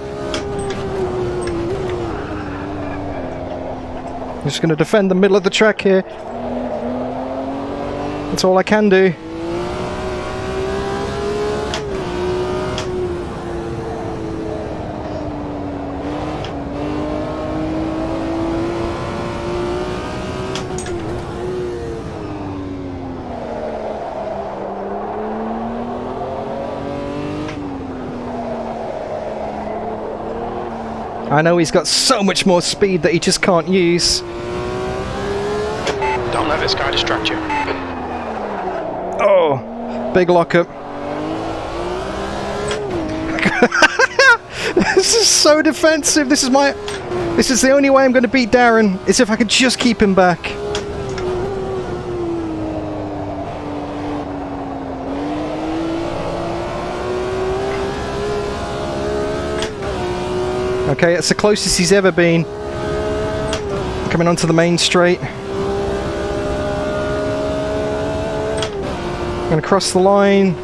I'm just going to defend the middle of the track here. That's all I can do. I know he's got so much more speed that he just can't use. Don't let this guy distract you. Oh, big lockup. This is so defensive. This is the only way I'm going to beat Darren, is if I could just keep him back. Okay, that's the closest he's ever been. Coming onto the main straight. I'm going to cross the line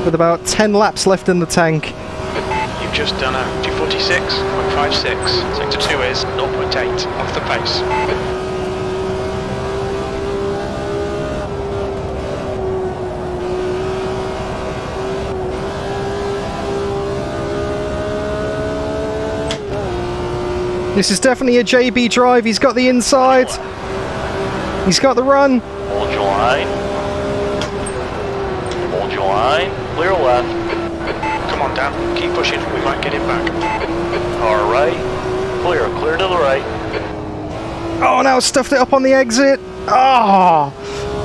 with about 10 laps left in the tank. You've just done a 2:46.56. Sector 2 is 0.8 off the pace. This is definitely a JB drive. He's got the inside. He's got the run. Hold your line. Hold your line. Clear left. Come on, Dan. Keep pushing. We might get him back. All right. Clear. Clear to the right. Oh, now stuffed it up on the exit. Oh,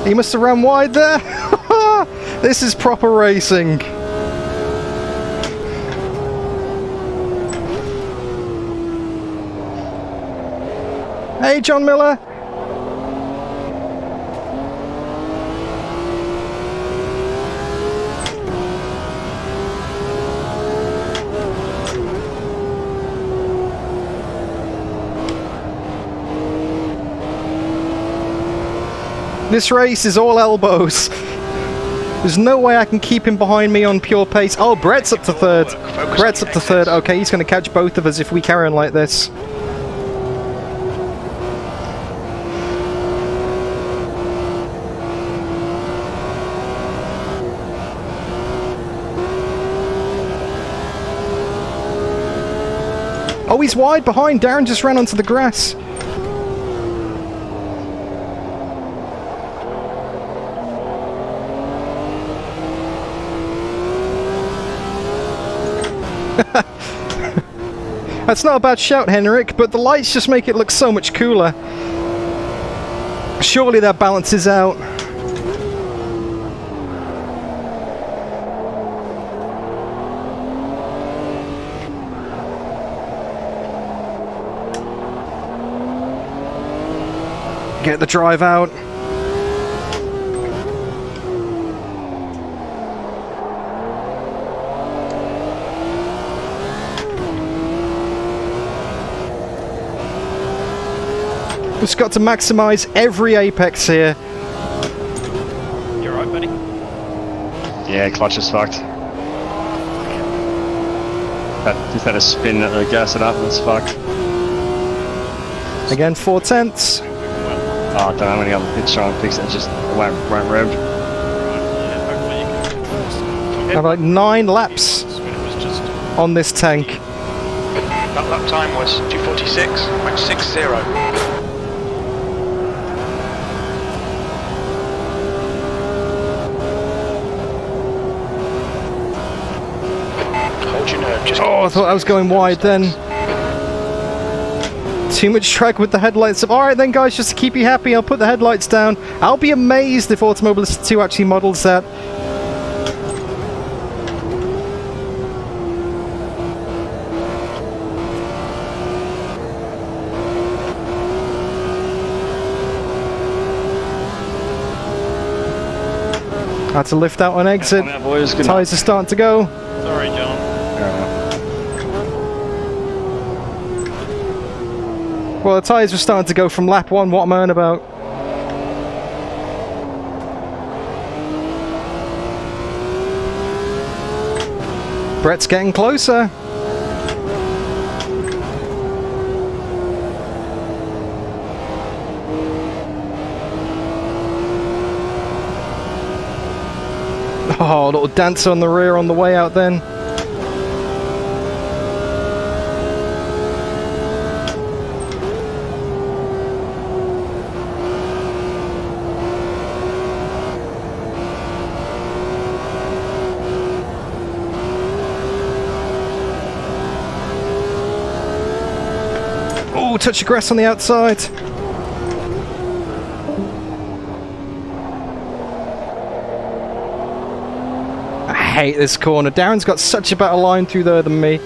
he must have ran wide there. This is proper racing. Hey, John Miller. This race is all elbows. There's no way I can keep him behind me on pure pace. Oh, Brett's up to third. Brett's up to third. Okay, he's going to catch both of us if we carry on like this. Oh, he's wide behind. Darren just ran onto the grass. That's not a bad shout, Henrik, but the lights just make it look so much cooler. Surely that balances out. Get the drive out. Just got to maximize every apex here. You're right, buddy. Yeah, clutch is fucked. Just had a spin at the gas it up and it's fucked. Again, 4/10. Oh, I don't know, I'm gonna go on the pit try and fix it. It just won't rev. I have like 9 laps on this tank. That lap time was 2:46.60. Oh, I thought I was going wide then. Too much track with the headlights up. Alright then guys, just to keep you happy, I'll put the headlights down. I'll be amazed if Automobilista 2 actually models that. Had to lift out on exit. Tyres are starting to go. Sorry, John. Well, the tyres were starting to go from lap 1. What am I on about? Brett's getting closer. Oh, a little dancer on the rear on the way out then. Oh, touch of grass on the outside. I hate this corner. Darren's got such a better line through there than me.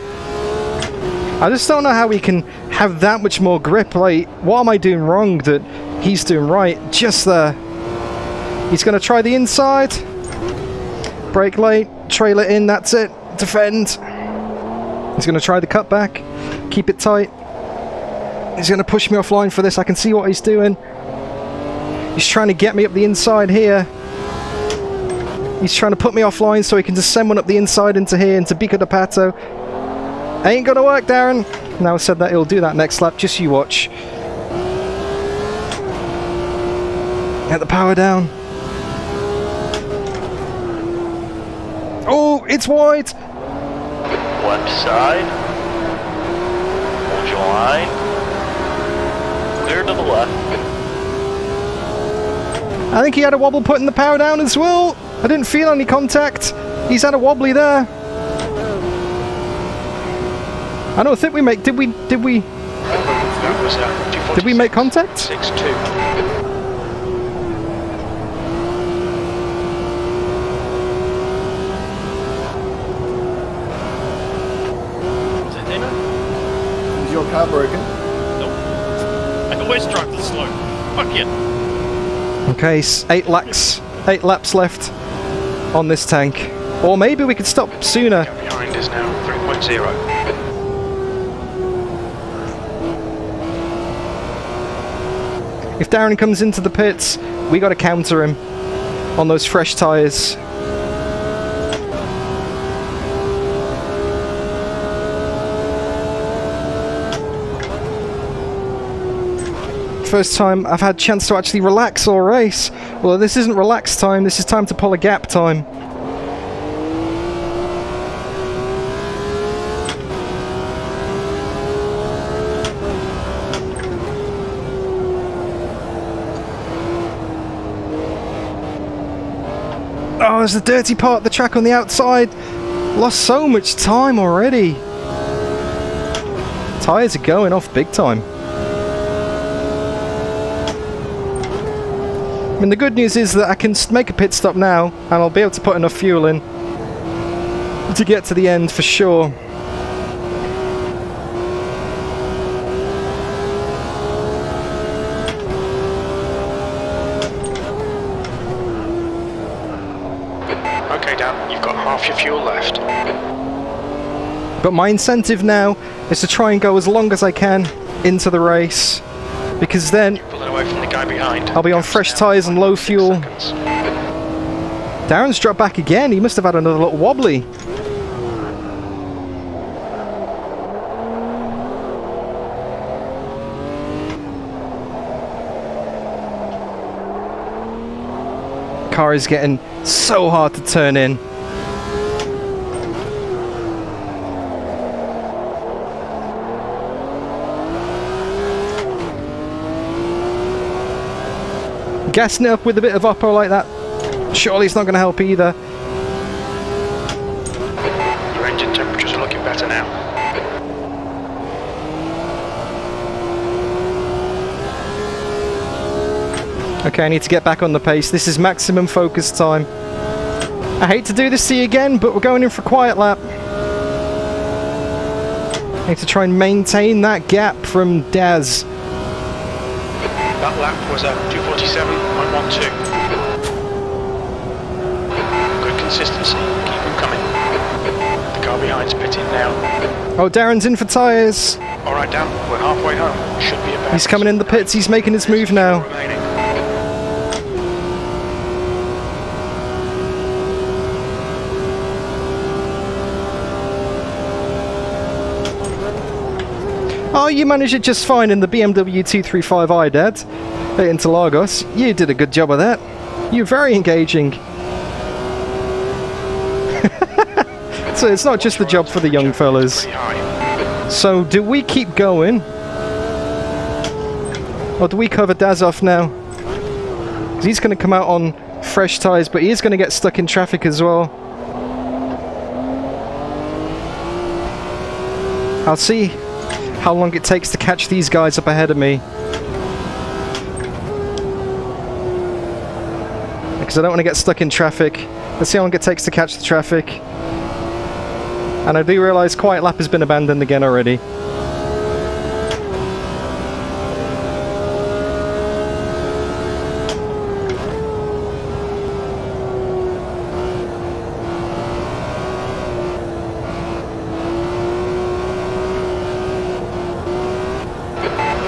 I just don't know how he can have that much more grip. Like, what am I doing wrong that he's doing right? Just there. He's going to try the inside. Brake late. Trailer in. That's it. Defend. He's going to try the cutback. Keep it tight. He's going to push me offline for this. I can see what he's doing. He's trying to get me up the inside here. He's trying to put me offline so he can just send one up the inside into here, into Bico de Pato. Ain't gonna work, Darren. Now I said that he'll do that next lap. Just you watch. Get the power down. Oh, it's wide. Left side. Hold your line. Clear to the left. I think he had a wobble putting the power down as well. I didn't feel any contact. He's had a wobbly there. I don't think we make. Did we make contact? 6-2. Is your car broken? Nope. I always drive this slow. Fuck yeah. Okay, 8 laps left on this tank. Or maybe we could stop sooner. Behind is now 3.0. If Darren comes into the pits, we got to counter him on those fresh tyres. First time I've had a chance to actually relax or race. Well, this isn't relax time, this is time to pull a gap time. Oh, there's the dirty part of the track on the outside. Lost so much time already. Tyres are going off big time. I mean, the good news is that I can make a pit stop now, and I'll be able to put enough fuel in to get to the end for sure. down. You've got half your fuel left. But my incentive now is to try and go as long as I can into the race, because then Pulling away from the guy behind. I'll be on fresh tyres and low fuel. Darren's dropped back again. He must have had another little wobbly. Car is getting so hard to turn in. Gassing it up with a bit of oppo like that, surely it's not going to help either. Your engine temperatures are looking better now. Okay, I need to get back on the pace. This is maximum focus time. I hate to do this to you again, but we're going in for a quiet lap. I need to try and maintain that gap from Daz. That lap was at 2:47.12. Good consistency. Keep them coming. The car behind's pitting now. Oh, Darren's in for tyres. All right, Dan. We're halfway home. Should be about. He's coming in the pits. He's making his move now. Remaining. Oh, you managed it just fine in the BMW 235i, Dad. At Interlagos. You did a good job of that. You're very engaging. So it's not just the job for the young fellas. So do we keep going? Or do we cover Daz off now? 'Cause he's going to come out on fresh tyres, but he is going to get stuck in traffic as well. I'll see how long it takes to catch these guys up ahead of me. Because I don't want to get stuck in traffic. Let's see how long it takes to catch the traffic. And I do realise quiet lap has been abandoned again already.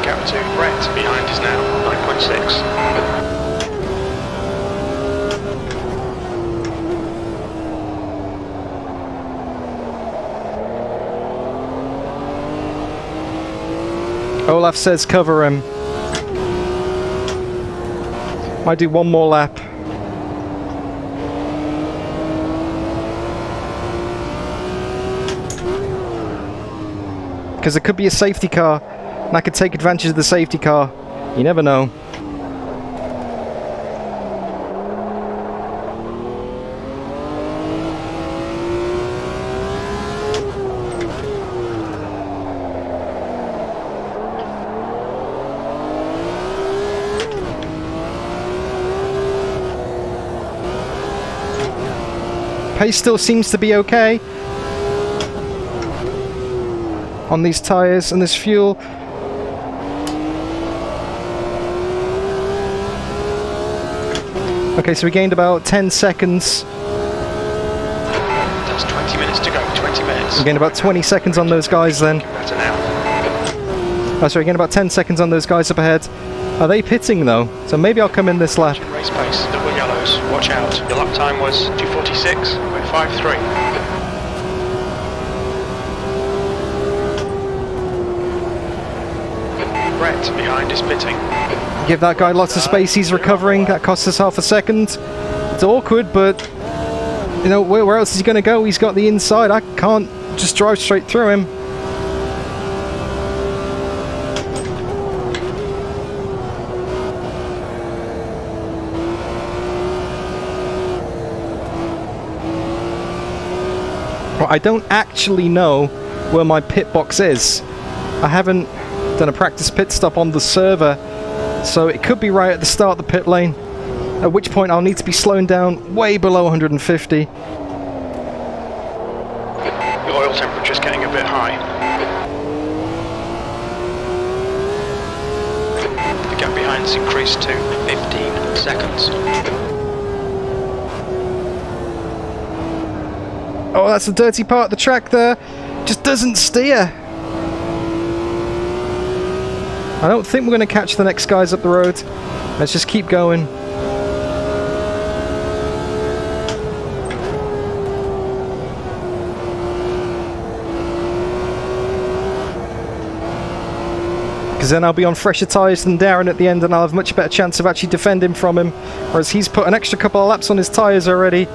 Gap to Brett behind is now 9.6. Olaf says cover him. Might do one more lap. Because there could be a safety car, and I could take advantage of the safety car. You never know. Pace still seems to be okay on these tyres and this fuel. Okay, so we gained about 10 seconds. That's 20 minutes to go. 20 minutes. We gained about 20 seconds on those guys then. Better now. Oh, sorry, again about 10 seconds on those guys up ahead. Are they pitting though? So maybe I'll come in this lap. Race pace. Double yellows. Watch out. Your lap time was 2:46.53. Brett behind is pitting. Give that guy lots of space, he's recovering. That costs us half a second. It's awkward, but you know, where else is he going to go? He's got the inside. I can't just drive straight through him. Well, I don't actually know where my pit box is. I haven't done a practice pit stop on the server, so it could be right at the start of the pit lane, at which point I'll need to be slowing down way below 150. Your oil temperature's getting a bit high. The gap behind's increased to 15 seconds. Oh, that's the dirty part of the track there. Just doesn't steer. I don't think we're going to catch the next guys up the road. Let's just keep going. Because then I'll be on fresher tyres than Darren at the end and I'll have much better chance of actually defending from him. Whereas he's put an extra couple of laps on his tyres already.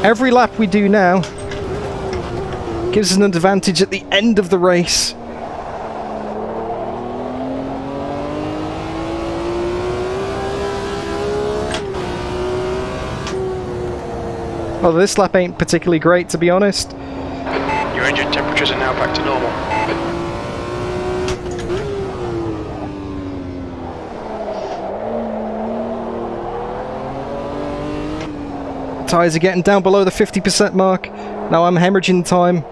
Every lap we do now gives us an advantage at the end of the race. Well, this lap ain't particularly great, to be honest. Your engine temperatures are now back to normal. Tyres are getting down below the 50% mark. Now I'm hemorrhaging time.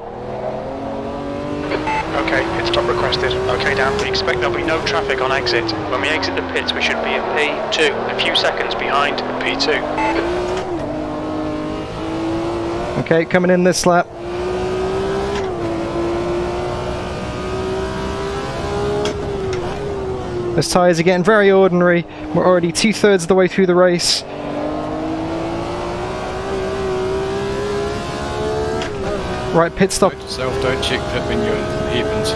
Okay, pit stop requested. Okay, Dan, we expect there'll be no traffic on exit. When we exit the pits, we should be in P2, a few seconds behind P2. Okay, coming in this lap. Those tyres are getting very ordinary. We're already 2/3 of the way through the race. Right, pit stop. Don't check pit when you're in evens.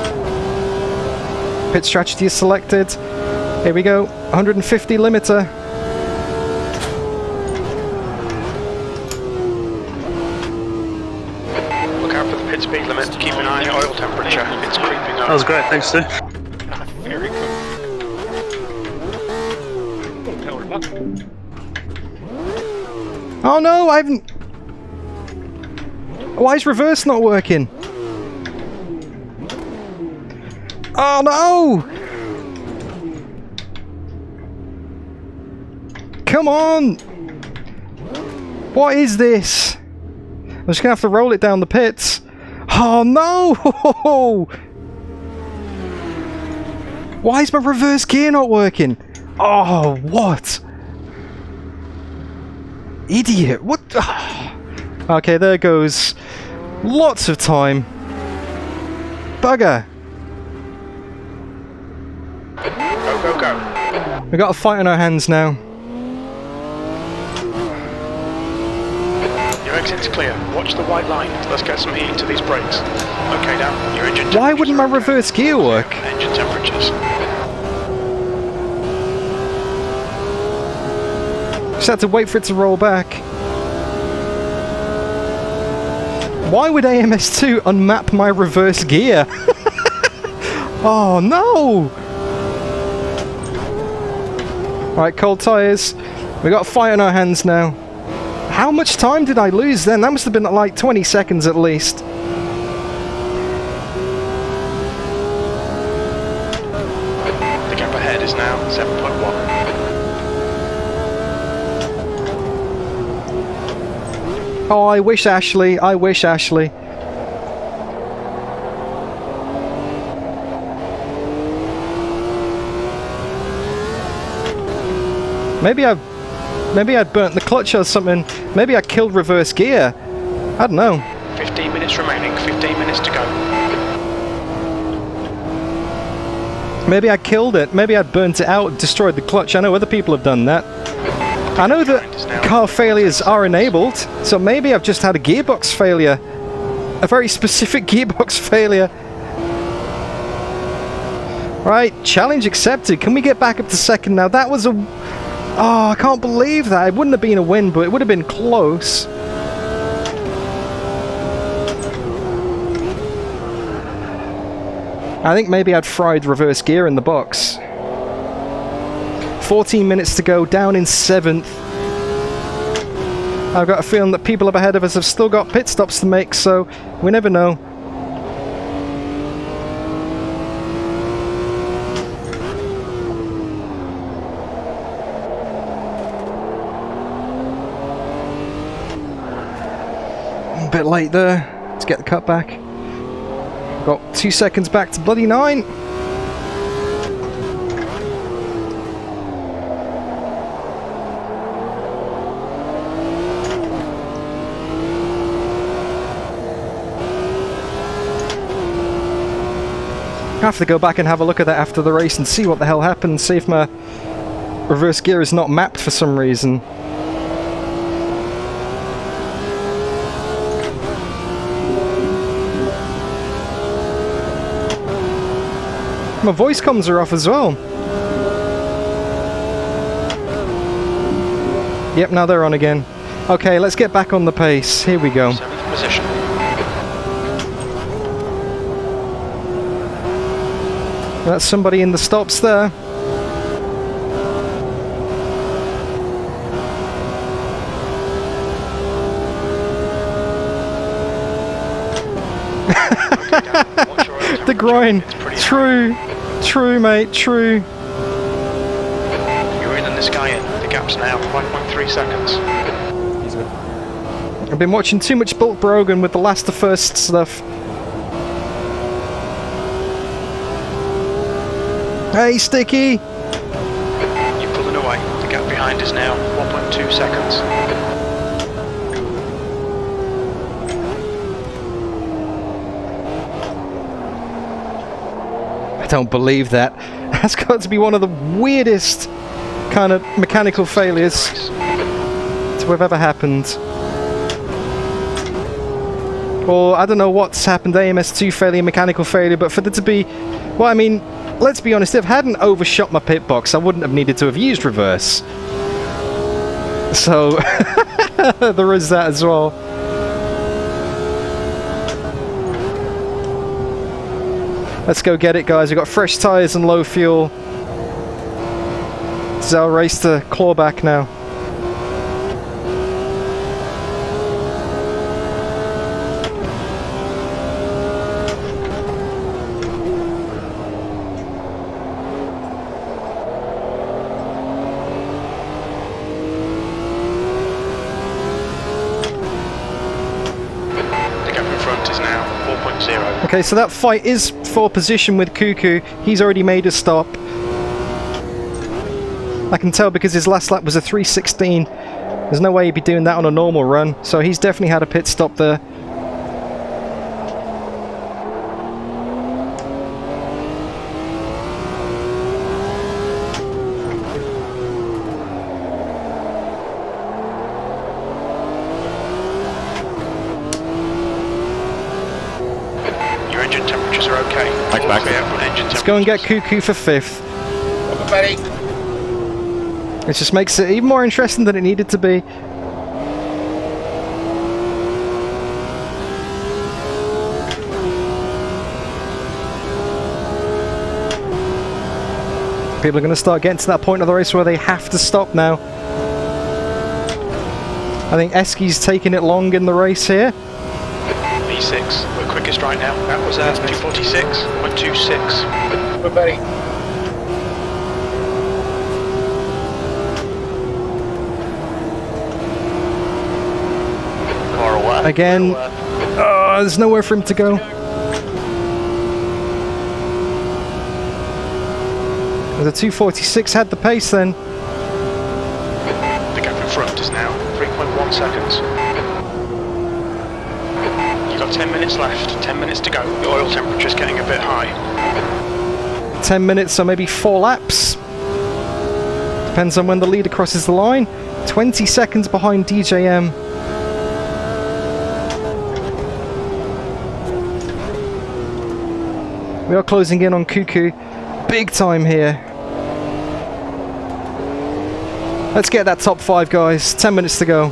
Pit strategy is selected. Here we go. 150 limiter. Look out for the pit speed limit. Keep an eye on oil temperature. It's creeping up. That was great, thanks, Stu. Very cool. Oh no, I haven't... Why is reverse not working? Oh no! Come on! What is this? I'm just gonna have to roll it down the pits. Oh no! Why is my reverse gear not working? Oh, what? Idiot! What? Okay, there goes lots of time. Bugger! Go, go, go. We got a fight on our hands now. Your exit's clear. Watch the white line. Let's get some heat into these brakes. Okay, Dan, your engine temperatures. Why wouldn't my reverse gear work? Engine temperatures. Just had to wait for it to roll back. Why would AMS2 unmap my reverse gear? Oh no! Alright, cold tyres. We got a fight on our hands now. How much time did I lose then? That must have been like 20 seconds at least. The gap ahead is now 7.1. Oh, I wish Ashley. I wish Ashley. Maybe I'd burnt the clutch or something. Maybe I killed reverse gear. I don't know. 15 minutes remaining. 15 minutes to go. Maybe I killed it. Maybe I'd burnt it out, destroyed the clutch. I know other people have done that. I know that car failures are enabled, so maybe I've just had a gearbox failure. A very specific gearbox failure. Right, challenge accepted. Can we get back up to second now? That was a... Oh, I can't believe that. It wouldn't have been a win, but it would have been close. I think maybe I'd fried reverse gear in the box. 14 minutes to go, down in 7th. I've got a feeling that people up ahead of us have still got pit stops to make, so we never know. A bit late there. Let's get the cut back. Got 2 seconds back to bloody 9. have to go back and have a look at that after the race and see what the hell happened, see if my reverse gear is not mapped for some reason. My voice comms are off as well. Yep, now they're on again. Okay, let's get back on the pace. Here we go. 7th position. That's somebody in the stops there. The grind. True. True, mate. True. You're reeling this guy in. The gap's now 5.3 seconds. I've been watching too much Bulk Brogan with the last to first stuff. Hey, Sticky! You're pulling away. The gap behind is now 1.2 seconds. I don't believe that. That's got to be one of the weirdest kind of mechanical failures to have ever happened. Or I don't know what's happened, AMS2 failure, mechanical failure, but for there to be... Well, I mean, let's be honest, if I hadn't overshot my pit box, I wouldn't have needed to have used reverse. So, there is that as well. Let's go get it, guys. We've got fresh tyres and low fuel. This is our race to claw back now. Okay, so that fight is for position with Cuckoo. He's already made a stop. I can tell because his last lap was a 3:16. There's no way he'd be doing that on a normal run, so he's definitely had a pit stop there. Let's go and get Cuckoo for 5th. It just makes it even more interesting than it needed to be. People are going to start getting to that point of the race where they have to stop now. I think Eski's taking it long in the race here. V6, we're quickest right now. That was 246.26. We're ready. Again, there's nowhere for him to go. The 246 had the pace then. The gap in front is now 3.1 seconds. You've got 10 minutes left, 10 minutes to go. The oil temperature's getting a bit high. 10 minutes, so maybe 4 laps. Depends on when the leader crosses the line. 20 seconds behind DJM. We are closing in on Cuckoo. Big time here. Let's get that top 5, guys. 10 minutes to go.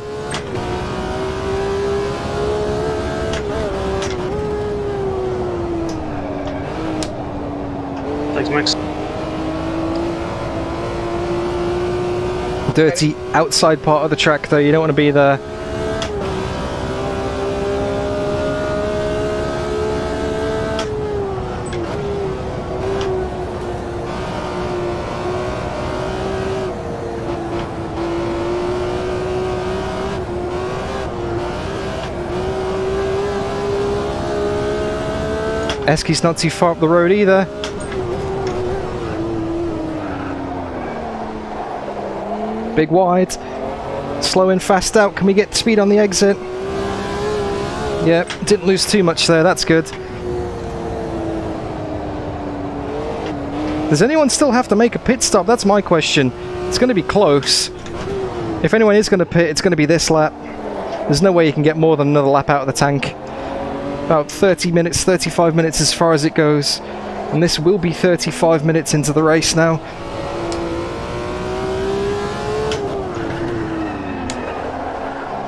Thanks, Max. Dirty outside part of the track, though. You don't want to be there. Eski's not too far up the road either. Big wide. Slow in, fast out. Can we get speed on the exit? Yep, didn't lose too much there. That's good. Does anyone still have to make a pit stop? That's my question. It's going to be close. If anyone is going to pit, it's going to be this lap. There's no way you can get more than another lap out of the tank. About 30 minutes, 35 minutes as far as it goes. And this will be 35 minutes into the race now.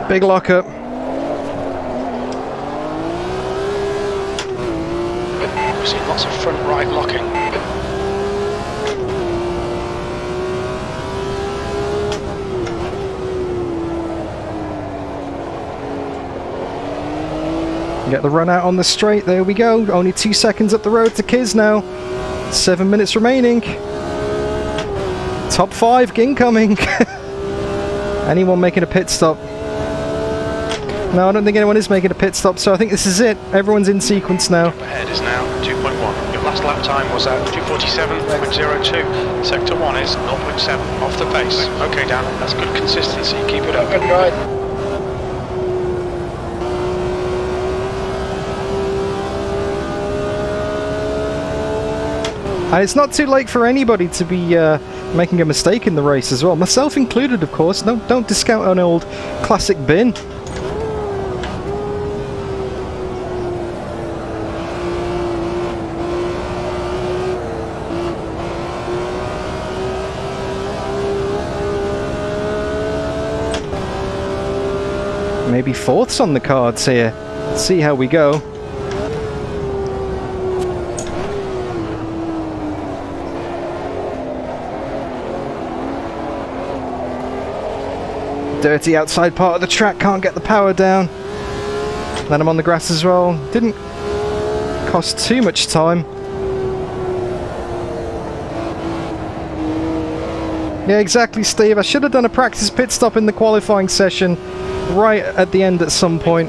Big lockup. We've seen lots of front right locking. Get the run out on the straight, there we go. Only 2 seconds up the road to Kiz now. 7 minutes remaining. Top 5 incoming. Anyone making a pit stop? No, I don't think anyone is making a pit stop, so I think this is it. Everyone's in sequence now. Ahead is now 2.1. Your last lap time was at 2:47.02. Sector 1 is 0.7 off the pace. Okay, Dan, that's good consistency. Keep it up. Good ride. And it's not too late for anybody to be making a mistake in the race as well. Myself included, of course. Don't discount an old classic bin. Maybe fourths on the cards here. Let's see how we go. Dirty outside part of the track, can't get the power down. Then I'm on the grass as well. Didn't cost too much time. Yeah, exactly, Steve. I should have done a practice pit stop in the qualifying session right at the end at some point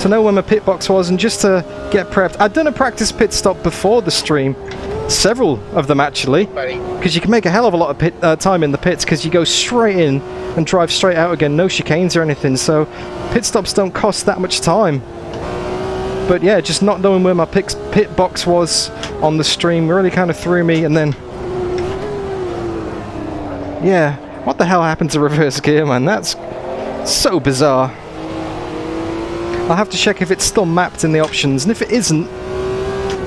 to know where my pit box was and just to get prepped. I'd done a practice pit stop before the stream. Several of them actually, because you can make a hell of a lot of time in the pits because you go straight in and drive straight out again, no chicanes or anything, so pit stops don't cost that much time. But yeah, just not knowing where my pit box was on the stream really kind of threw me. And then yeah, what the hell happened to reverse gear, man? That's so bizarre. I'll have to check if it's still mapped in the options, and if it isn't,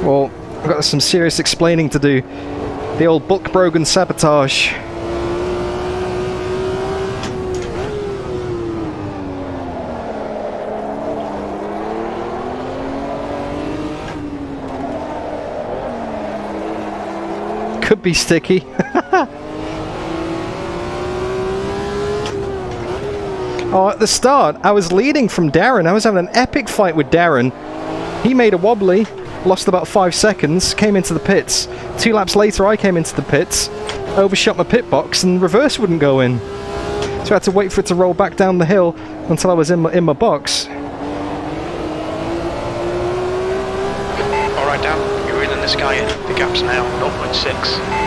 well, I've got some serious explaining to do. The old Buck-Brogan sabotage. Could be sticky. Oh, at the start, I was leading from Darren. I was having an epic fight with Darren. He made a wobbly, lost about 5 seconds, came into the pits. 2 laps later, I came into the pits, overshot my pit box, and reverse wouldn't go in. So I had to wait for it to roll back down the hill until I was in my box. Alright, Dan, you're reeling this guy in. The gap's now 0.6.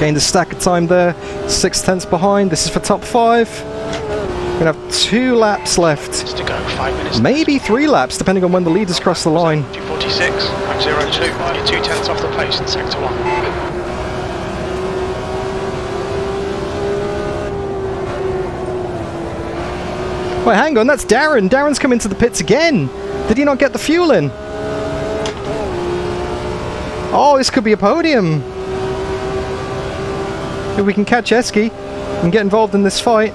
Gained a stack of time there, 6 tenths behind. This is for top 5. We're gonna have 2 laps left. To go, 5 minutes. Maybe 3 laps, depending on when the leaders cross the line. 2:46.02. You're 2 tenths off the pace in sector 1. Wait, hang on, that's Darren. Darren's come into the pits again. Did he not get the fuel in? Oh, this could be a podium. If we can catch Esky and get involved in this fight.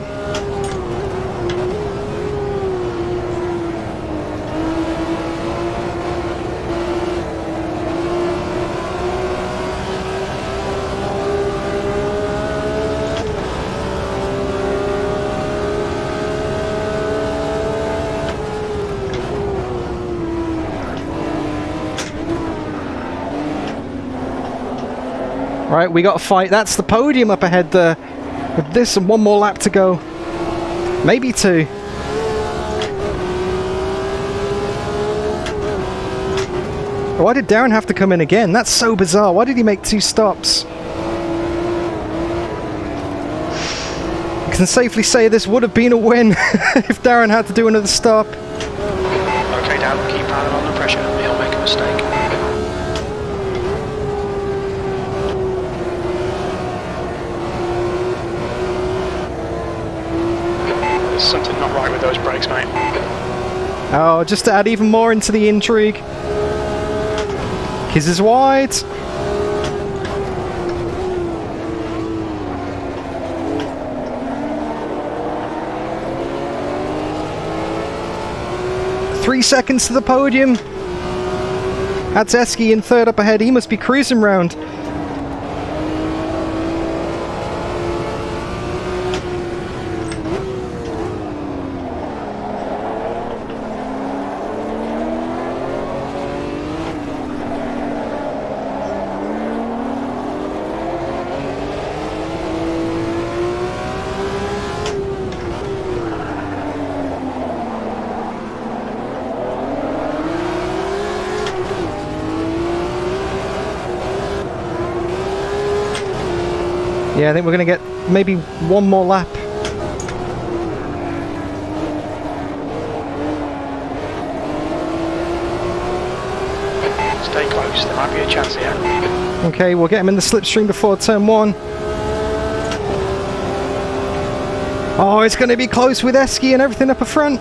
Right, we got a fight. That's the podium up ahead there. With this and 1 more lap to go. Maybe 2. Why did Darren have to come in again? That's so bizarre. Why did he make 2 stops? I can safely say this would have been a win if Darren had to do another stop. Okay, Dan, keep piling on the pressure. He'll make a mistake. something not right with those brakes, mate. Oh, just to add even more into the intrigue. Kiss is wide. Three seconds to the podium. That's Eski in third up ahead. He must be cruising round. Yeah, I think we're going to get maybe one more lap. Stay close, there might be a chance here. Okay, we'll get him in the slipstream before turn 1. Oh, it's going to be close with Eski and everything up a front.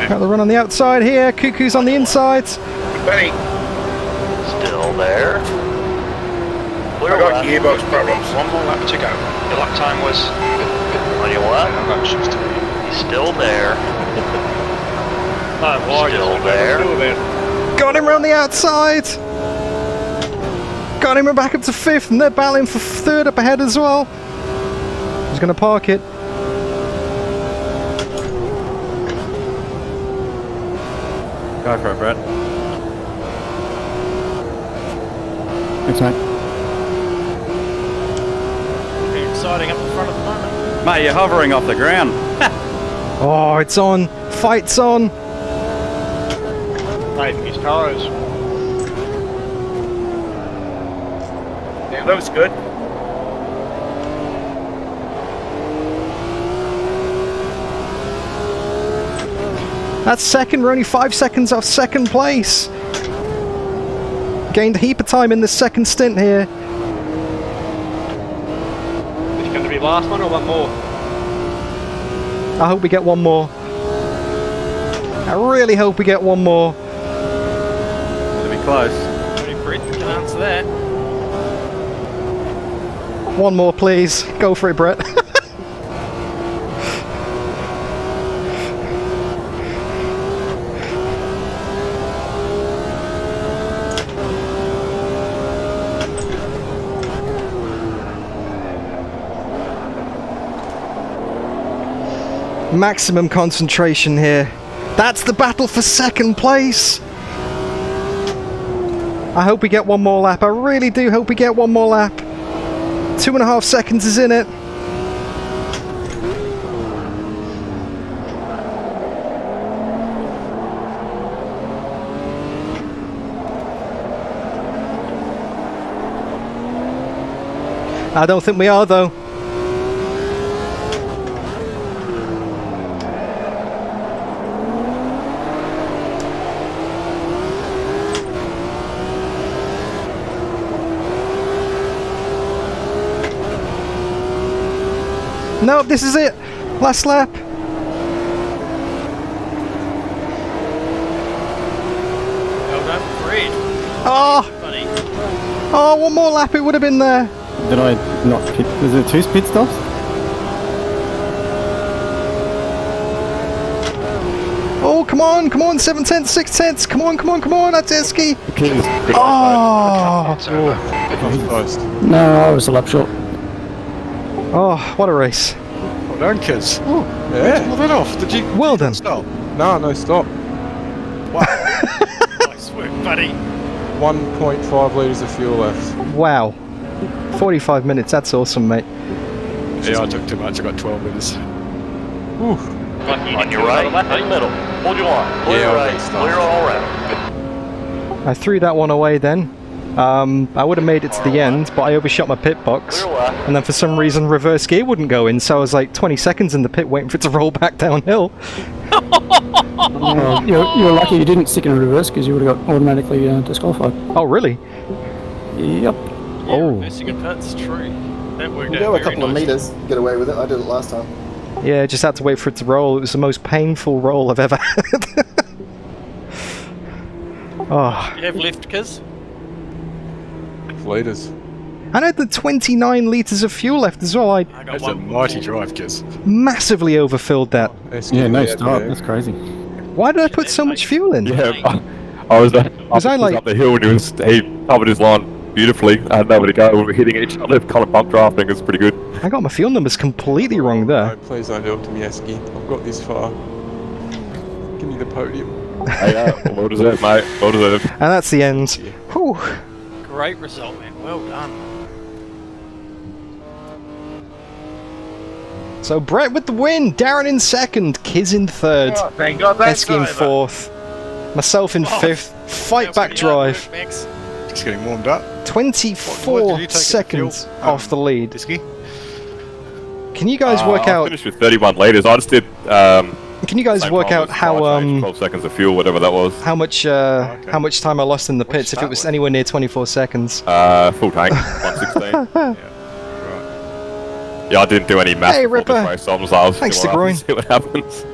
Got the run on the outside here. Cuckoo's on the inside. Benny, Still there. I got gearbox problems. One more lap to go. Your lap time was... On your what? He's still there. Still there. Got him around the outside. Got him back up to 5th, and they're battling for 3rd up ahead as well. He's going to park it. Go for it, Brett. Thanks, mate. Pretty exciting up the front at the moment. Mate, you're hovering off the ground. Oh, it's on. Fight's on. Saving his tyres. It looks good. That's second. We're only 5 seconds off second place. Gained a heap of time in the second stint here. Is it going to be last one or one more? I hope we get one more. I really hope we get one more. It'll be close. Only Brett can answer that. One more, please. Go for it, Brett. Maximum concentration here. That's the battle for second place. I hope we get one more lap. I really do hope we get one more lap. 2.5 seconds is in it. I don't think we are, though. Nope, this is it. Last lap. Well done, Fred. Oh! Buddy. Oh, one more lap, it would have been there. Did I not pit? Was there 2 pit stops? Oh, come on, 7 tenths, 6 tenths. Come on, that's Eski. Oh! No, I was a lap short. Oh, what a race. Well done, kids. Oh, yeah. Pull that off. Did you? Well done. Stop. No stop. Nice work, buddy. 1.5 litres of fuel left. Wow. 45 minutes, that's awesome, mate. Yeah, I took too much. I got 12 litres. On your right, in the middle. Hold your line. Clear right, clear all around. I threw that one away then. I would have made it to the end, but I overshot my pit box. And then for some reason reverse gear wouldn't go in, so I was like 20 seconds in the pit waiting for it to roll back downhill. You were lucky you didn't stick in reverse because you would have got automatically disqualified. Oh, really? Yep. Yeah, reversing in pits, true. That worked You out go a very couple of nicely. meters, get away with it. I did it last time. Yeah, just had to wait for it to roll. It was the most painful roll I've ever had. Oh, You have left, Kiz? Litres. I had the 29 litres of fuel left as well. I I got That's a one. mighty drive, kids. massively overfilled that. Yeah, no start. That's crazy. Why did I put so much fuel in? Yeah, I was up the hill and he covered his line beautifully. I had nowhere to go. We were hitting each other, kind of bump drafting. It's pretty good. I got my fuel numbers completely wrong there. No, please don't do it to me, Esky. I've got this far. Give me the podium. Hey, well deserved, mate. Well deserved. And that's the end. Whew. Great result, man. Well done. So Brett with the win, Darren in second, Kiz in third, Oh, thank God that's Esky in over. fourth, myself in fifth, fight back drive, Max. Just getting warmed up. 24 What did you take at the seconds fuel? off the lead. Esky? Can you guys work I out? finished with 31 litres. I just did. Can you guys same work time out as how my change, 12 seconds of fuel, whatever that was. how much time I lost in the pits if it was anywhere near 24 seconds? Full tank, 116. Yeah, I didn't do any math Hey, before Ripper. this race, so I'm just like, Thanks, see De Bruyne. see what happens.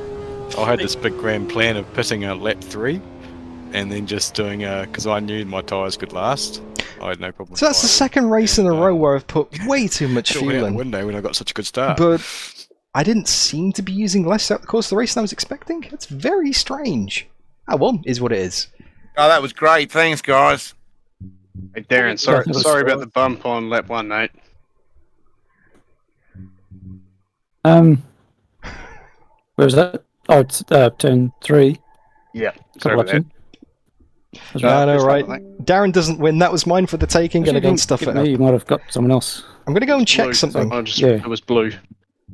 I had this big grand plan of pitting a lap 3 and then just doing because I knew my tyres could last. I had no problem. So that's the second race in a row where I've put way too much It went fuel out the in. window when I got such a good start. But I didn't seem to be using less out the course of the race than I was expecting. It's very strange. Oh well, is what it is. Oh, that was great. Thanks, guys. Hey, Darren, sorry about the bump on lap 1, mate. Where was that? Oh, it's turn 3. Yeah, Couple sorry about laps that. in. I know, First lap, right? I think. Darren doesn't win. That was mine for the taking, Actually, and again didn't stuff get it me, up. you might have got someone else. I'm going to go and check Blue, something. Yeah. It was blue.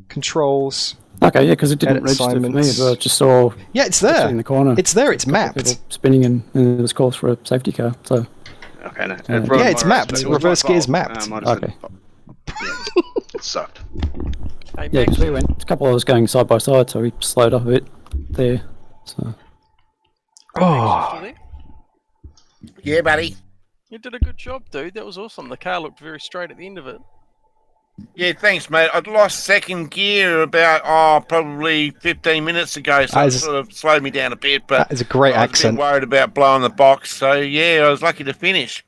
Controls. Okay, yeah, because it didn't Edit register for me. assignments. But I just saw Yeah, it's in there. the corner. It's there. It's People mapped. spinning and it was called for a safety car. So Okay, no. Yeah. It ruined Yeah, it's my mapped. race, but it was Reverse my gear's fault. mapped. Might have Okay. said- It sucked. Hey, yeah, Max, because we went a couple of us going side by side, so we slowed up a bit there. So Oh, still there? Yeah, buddy. You did a good job, dude. That was awesome. The car looked very straight at the end of it. Yeah, thanks, mate. I'd lost second gear about probably 15 minutes ago, so That it is- sort of slowed me down a bit. But that is a great I was a bit accent. worried about blowing the box, so yeah, I was lucky to finish.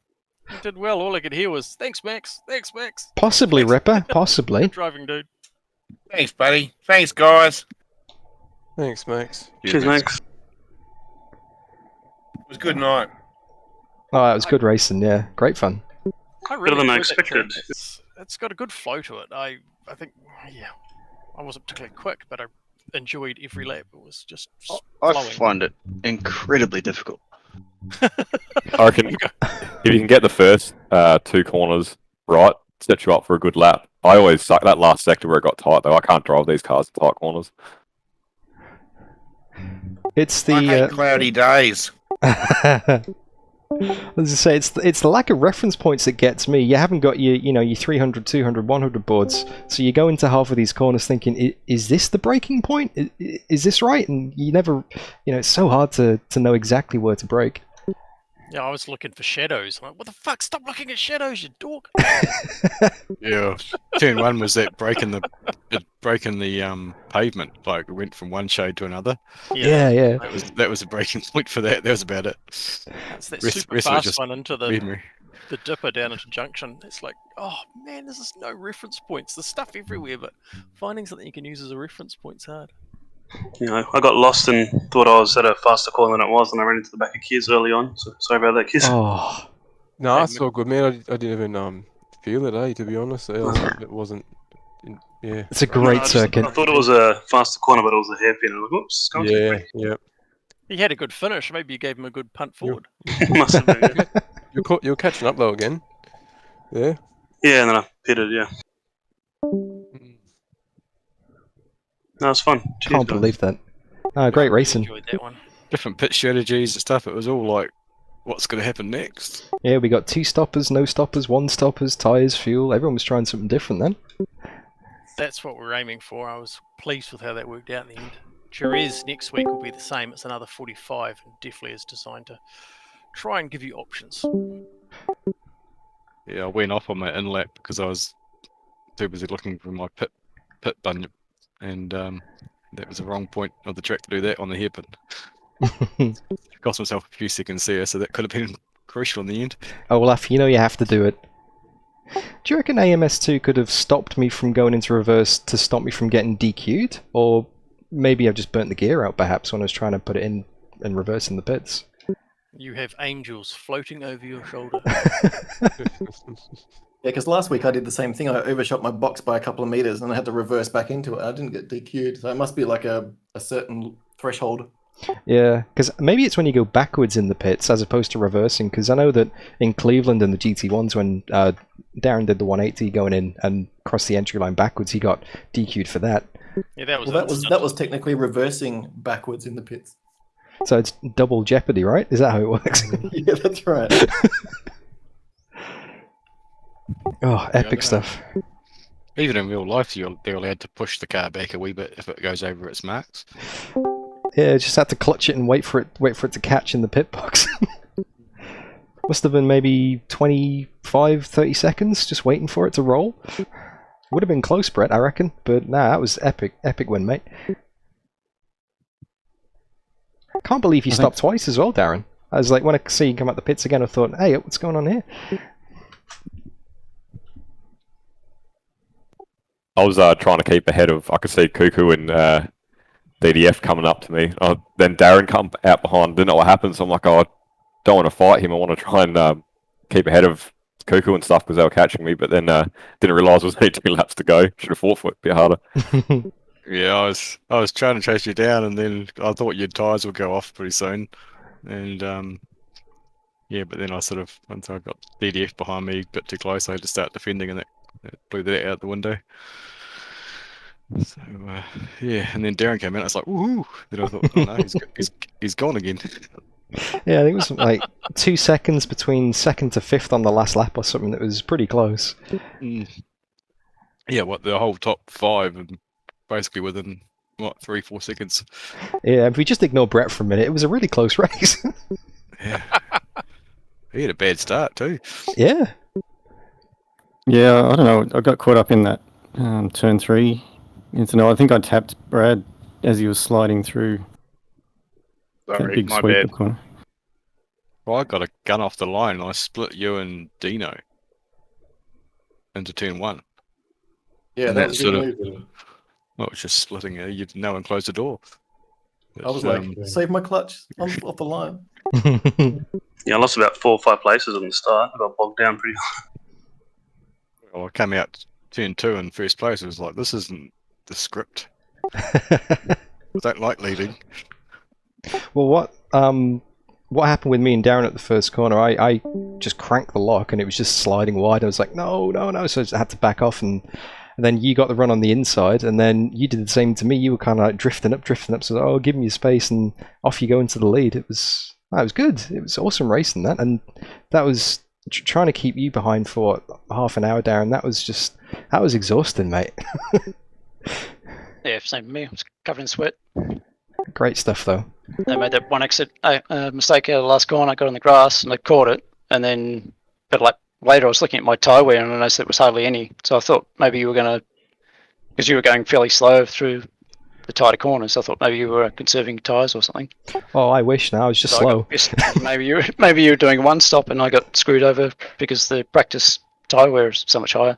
You did well. All I could hear was, thanks, Max. Thanks, Max. Possibly, Ripper. Possibly. Good driving, dude. Thanks, buddy. Thanks, guys. Thanks, Max. Cheers, Max. It was a good night. Oh, that was good racing. Yeah, great fun. I really Better than I enjoyed that track. expected. It's got a good flow to it. I think, yeah, I wasn't particularly quick, but I enjoyed every lap. It was just I flowing. find it incredibly difficult. I reckon if you can get the first 2 corners right, set you up for a good lap. I always suck that last sector where it got tight, though. I can't drive these cars in tight corners. It's I hate the. cloudy days. As I say, it's the lack of reference points that gets me. You haven't got your your 300, 200, 100 boards, so you go into half of these corners thinking, is this the breaking point? Is this right? And you never, it's so hard to know exactly where to brake. Yeah, I was looking for shadows. I'm like, what the fuck? Stop looking at shadows, you dork. Yeah, turn 1 was that breaking the pavement. Like it went from one shade to another. Yeah. That was a breaking point for that. That was about it. That's that Rest- super rest was fast just one into memory. the dipper down into junction. It's like, oh man, there's just no reference points. There's stuff everywhere, but finding something you can use as a reference point's hard. I got lost and thought I was at a faster corner than it was, and I ran into the back of Kiz early on. So sorry about that, Kiz. Oh, No, that's all good, man. I didn't even feel it, to be honest. It wasn't. Yeah. it's a great circuit. I thought it was a faster corner, but it was a hairpin. I was like, oops, can't take it Yeah. He had a good finish. Maybe you gave him a good punt forward. back. Must have been, yeah. You're catching up though again. Yeah. Yeah, and then I pitted, yeah. No, it's fun. Cheers, Can't guys. believe that. Great racing. Enjoyed that one. Different pit strategies and stuff. It was all like, what's going to happen next? Yeah, we got 2 stoppers, no stoppers, 1 stoppers, tyres, fuel. Everyone was trying something different then. That's what we're aiming for. I was pleased with how that worked out in the end. Jerez next week will be the same. It's another 45 and definitely is designed to try and give you options. Yeah, I went off on my in lap because I was too busy looking for my pit button, and that was the wrong point of the track to do that on the hairpin. Cost myself a few seconds there, so that could have been crucial in the end. Olaf, you know you have to do it. Do you reckon AMS2 could have stopped me from going into reverse to stop me from getting DQ'd? Or maybe I've just burnt the gear out, perhaps, when I was trying to put it in and reverse in the pits? You have angels floating over your shoulder. Yeah, because last week I did the same thing. I overshot my box by a couple of meters and I had to reverse back into it. I didn't get DQ'd, so it must be like a certain threshold. Yeah, because maybe it's when you go backwards in the pits as opposed to reversing, because I know that in Cleveland in the GT1s when Darren did the 180 going in and crossed the entry line backwards, he got DQ'd for that. Yeah, that was that was technically reversing backwards in the pits. So it's double jeopardy, right? Is that how it works? Yeah, that's right. Oh, epic stuff. Even in real life, they're allowed to push the car back a wee bit if it goes over its marks. Yeah, just had to clutch it and wait for it to catch in the pit box. Must have been maybe 25, 30 seconds just waiting for it to roll. Would have been close, Brett, I reckon. But nah, that was epic win, mate. Can't believe you stopped twice as well, Darren. I was like, when I see you come out the pits again, I thought, hey, what's going on here? I was trying to keep ahead of. I could see Cuckoo and DDF coming up to me. Then Darren come out behind. Didn't know what happened, so I'm like, oh, I don't want to fight him. I want to try and keep ahead of Cuckoo and stuff because they were catching me. But then didn't realise it was only 2 laps to go. Should have fought for it a bit harder. Yeah, I was trying to chase you down, and then I thought your tyres would go off pretty soon, and yeah, but then I sort of once I got DDF behind me a bit too close, I had to start defending, and that blew that out the window. So yeah, and then Darren came in. I was like, woohoo! Then I thought, oh no, he's gone again. Yeah, I think it was like 2 seconds between second to fifth on the last lap or something. That was pretty close. Yeah, the whole top 5 and basically within, 3-4 seconds. Yeah, if we just ignore Brett for a minute, it was a really close race. Yeah. He had a bad start too. Yeah. Yeah, I don't know. I got caught up in that turn 3 incident. I think I tapped Brad as he was sliding through that big sweep corner. Well, I got a gun off the line and I split you and Dino into turn 1. Yeah, and that's sort of. of. Well, it was just splitting you. No one closed the door. I was like, save my clutch. I'm off the line. Yeah, I lost about 4 or 5 places on the start. I got bogged down pretty hard. Well, I came out turn 2 in first place. It was like, this isn't the script. I don't like leading. Well, what happened with me and Darren at the first corner? I just cranked the lock and it was just sliding wide. I was like, no. So I had to back off, and then you got the run on the inside, and then you did the same to me. You were kind of like drifting up. So oh, give me space, and off you go into the lead. It was good. It was awesome racing that, and that was trying to keep you behind for half an hour, Darren. That was exhausting, mate. Yeah, same for me. I was covered in sweat. Great stuff, though. I made that one exit mistake out of the last corner. I got on the grass and I caught it, and then, but like later I was looking at my tyre wear and I noticed there was hardly any. So I thought maybe you were going to, because you were going fairly slow through the tighter corners. So I thought maybe you were conserving tyres or something. Oh, I wish. Now I was just slow. Maybe you were doing one stop and I got screwed over because the practice tyre wear is so much higher.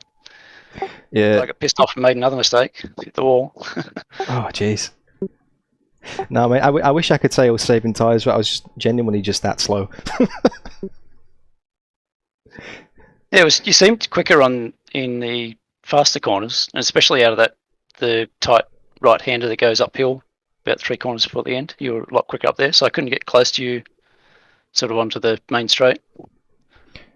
Yeah. So I got pissed off and made another mistake. Hit the wall. Oh, jeez. No, mate, I wish I could say I was saving tyres, but I was genuinely just that slow. Yeah, you seemed quicker in the faster corners, and especially out of the tight right-hander that goes uphill about 3 corners before the end. You were a lot quicker up there, so I couldn't get close to you sort of onto the main straight.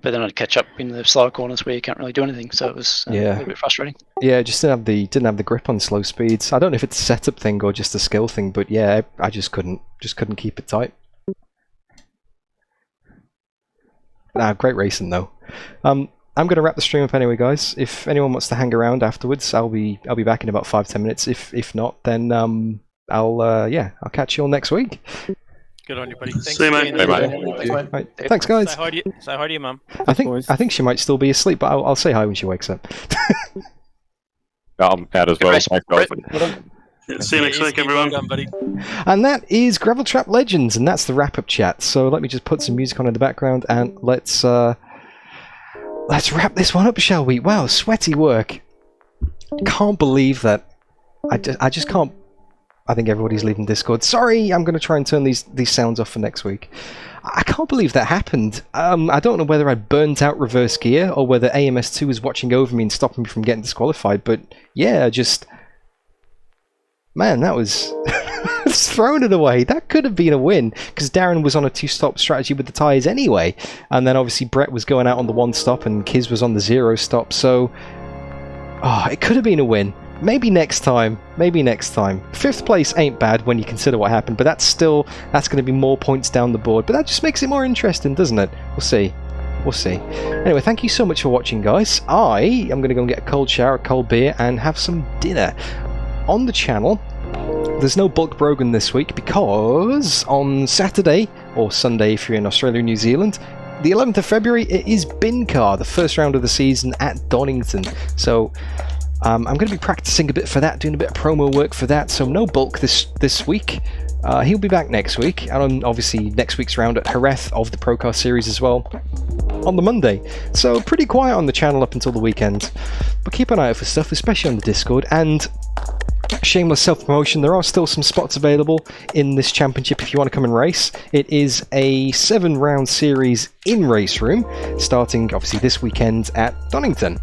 But then I'd catch up in the slower corners where you can't really do anything, so it was a little bit frustrating. Yeah, just didn't have the grip on slow speeds. I don't know if it's a setup thing or just a skill thing, but yeah, I just couldn't keep it tight. Great racing though. I'm going to wrap the stream up anyway, guys. If anyone wants to hang around afterwards, I'll be back in about 5-10 minutes. If not, then I'll catch you all next week. Good on you, buddy. Thanks. See you, mate. Again. Right. Thanks, guys. Say hi to your mum. I think she might still be asleep, but I'll say hi when she wakes up. I'm out as well. Thanks, guys. See you next week, everyone. Well done, buddy. And that is Gravel Trap Legends, and that's the wrap-up chat. So let me just put some music on in the background, and let's wrap this one up, shall we? Wow, sweaty work. Can't believe that. I just can't. I think everybody's leaving Discord. Sorry, I'm going to try and turn these sounds off for next week. I can't believe that happened. I don't know whether I burnt out reverse gear or whether AMS2 was watching over me and stopping me from getting disqualified. But yeah, just. Man, that was throwing it away. That could have been a win because Darren was on a 2-stop strategy with the tyres anyway, and then obviously Brett was going out on the 1-stop and Kiz was on the 0-stop. So, it could have been a win. Maybe next time. Maybe next time. 5th place ain't bad when you consider what happened, but that's going to be more points down the board. But that just makes it more interesting, doesn't it? We'll see. We'll see. Anyway, thank you so much for watching, guys. I am going to go and get a cold shower, a cold beer, and have some dinner. On the channel, there's no bulk Brogan this week because on Saturday, or Sunday if you're in Australia or New Zealand, the 11th of February, it is Bin Car, the first round of the season at Donington. So I'm going to be practicing a bit for that, doing a bit of promo work for that, so no bulk this week. He'll be back next week, and on obviously next week's round at Jerez of the Procar series as well on the Monday. So pretty quiet on the channel up until the weekend, but keep an eye out for stuff, especially on the Discord. And shameless self-promotion, there are still some spots available in this championship if you want to come and race. It is a 7-round series in Race Room, starting obviously this weekend at Donington.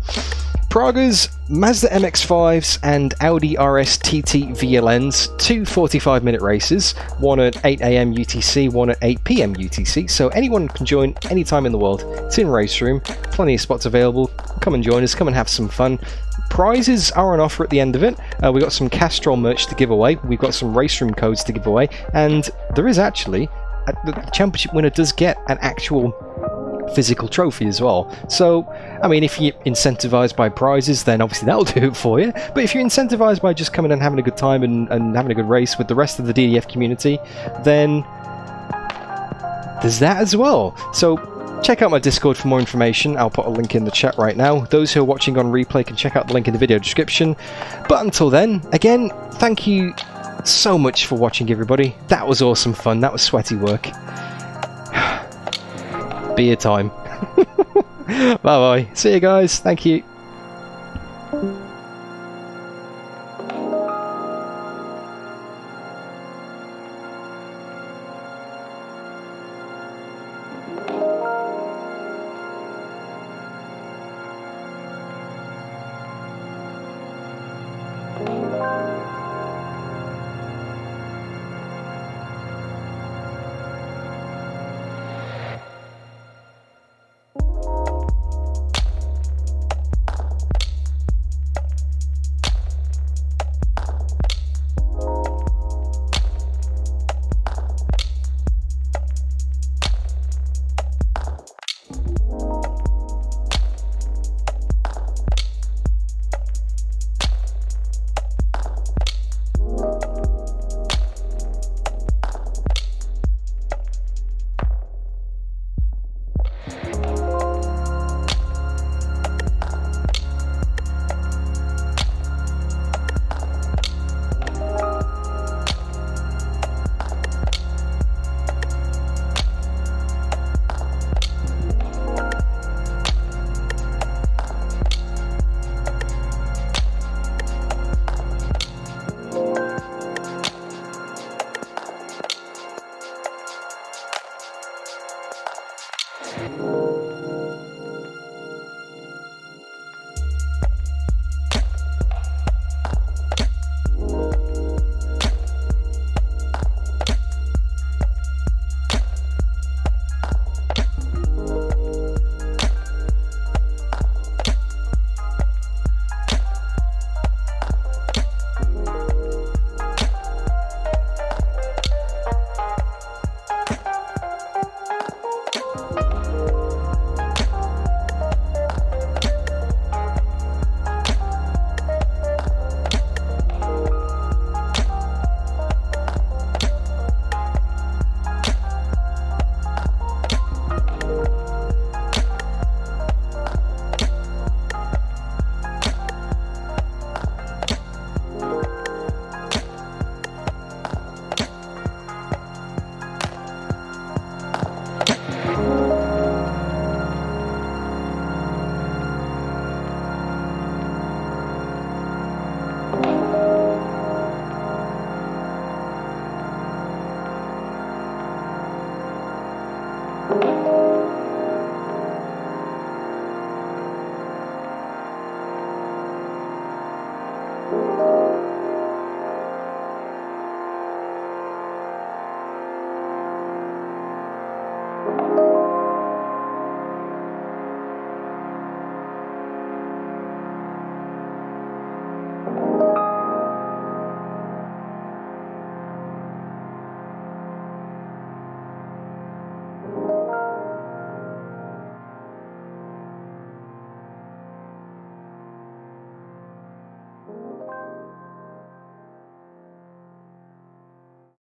Praga's, Mazda MX-5s and Audi RS TT VLNs, 2 45-minute races, one at 8 AM UTC, one at 8 PM UTC, so anyone can join anytime in the world. It's in Race Room, plenty of spots available. Come and join us, come and have some fun. Prizes are on offer at the end of it. We've got some Castrol merch to give away, we've got some Race Room codes to give away, and there is actually, the championship winner does get an actual physical trophy as well. So, I mean, if you're incentivized by prizes, then obviously that'll do it for you. But if you're incentivized by just coming and having a good time and having a good race with the rest of the DDF community, then there's that as well. So check out my Discord for more information. I'll put a link in the chat right now. Those who are watching on replay can check out the link in the video description. But until then, again, thank you so much for watching, everybody. That was awesome fun. That was sweaty work. Beer time. Bye bye. See you guys. Thank you.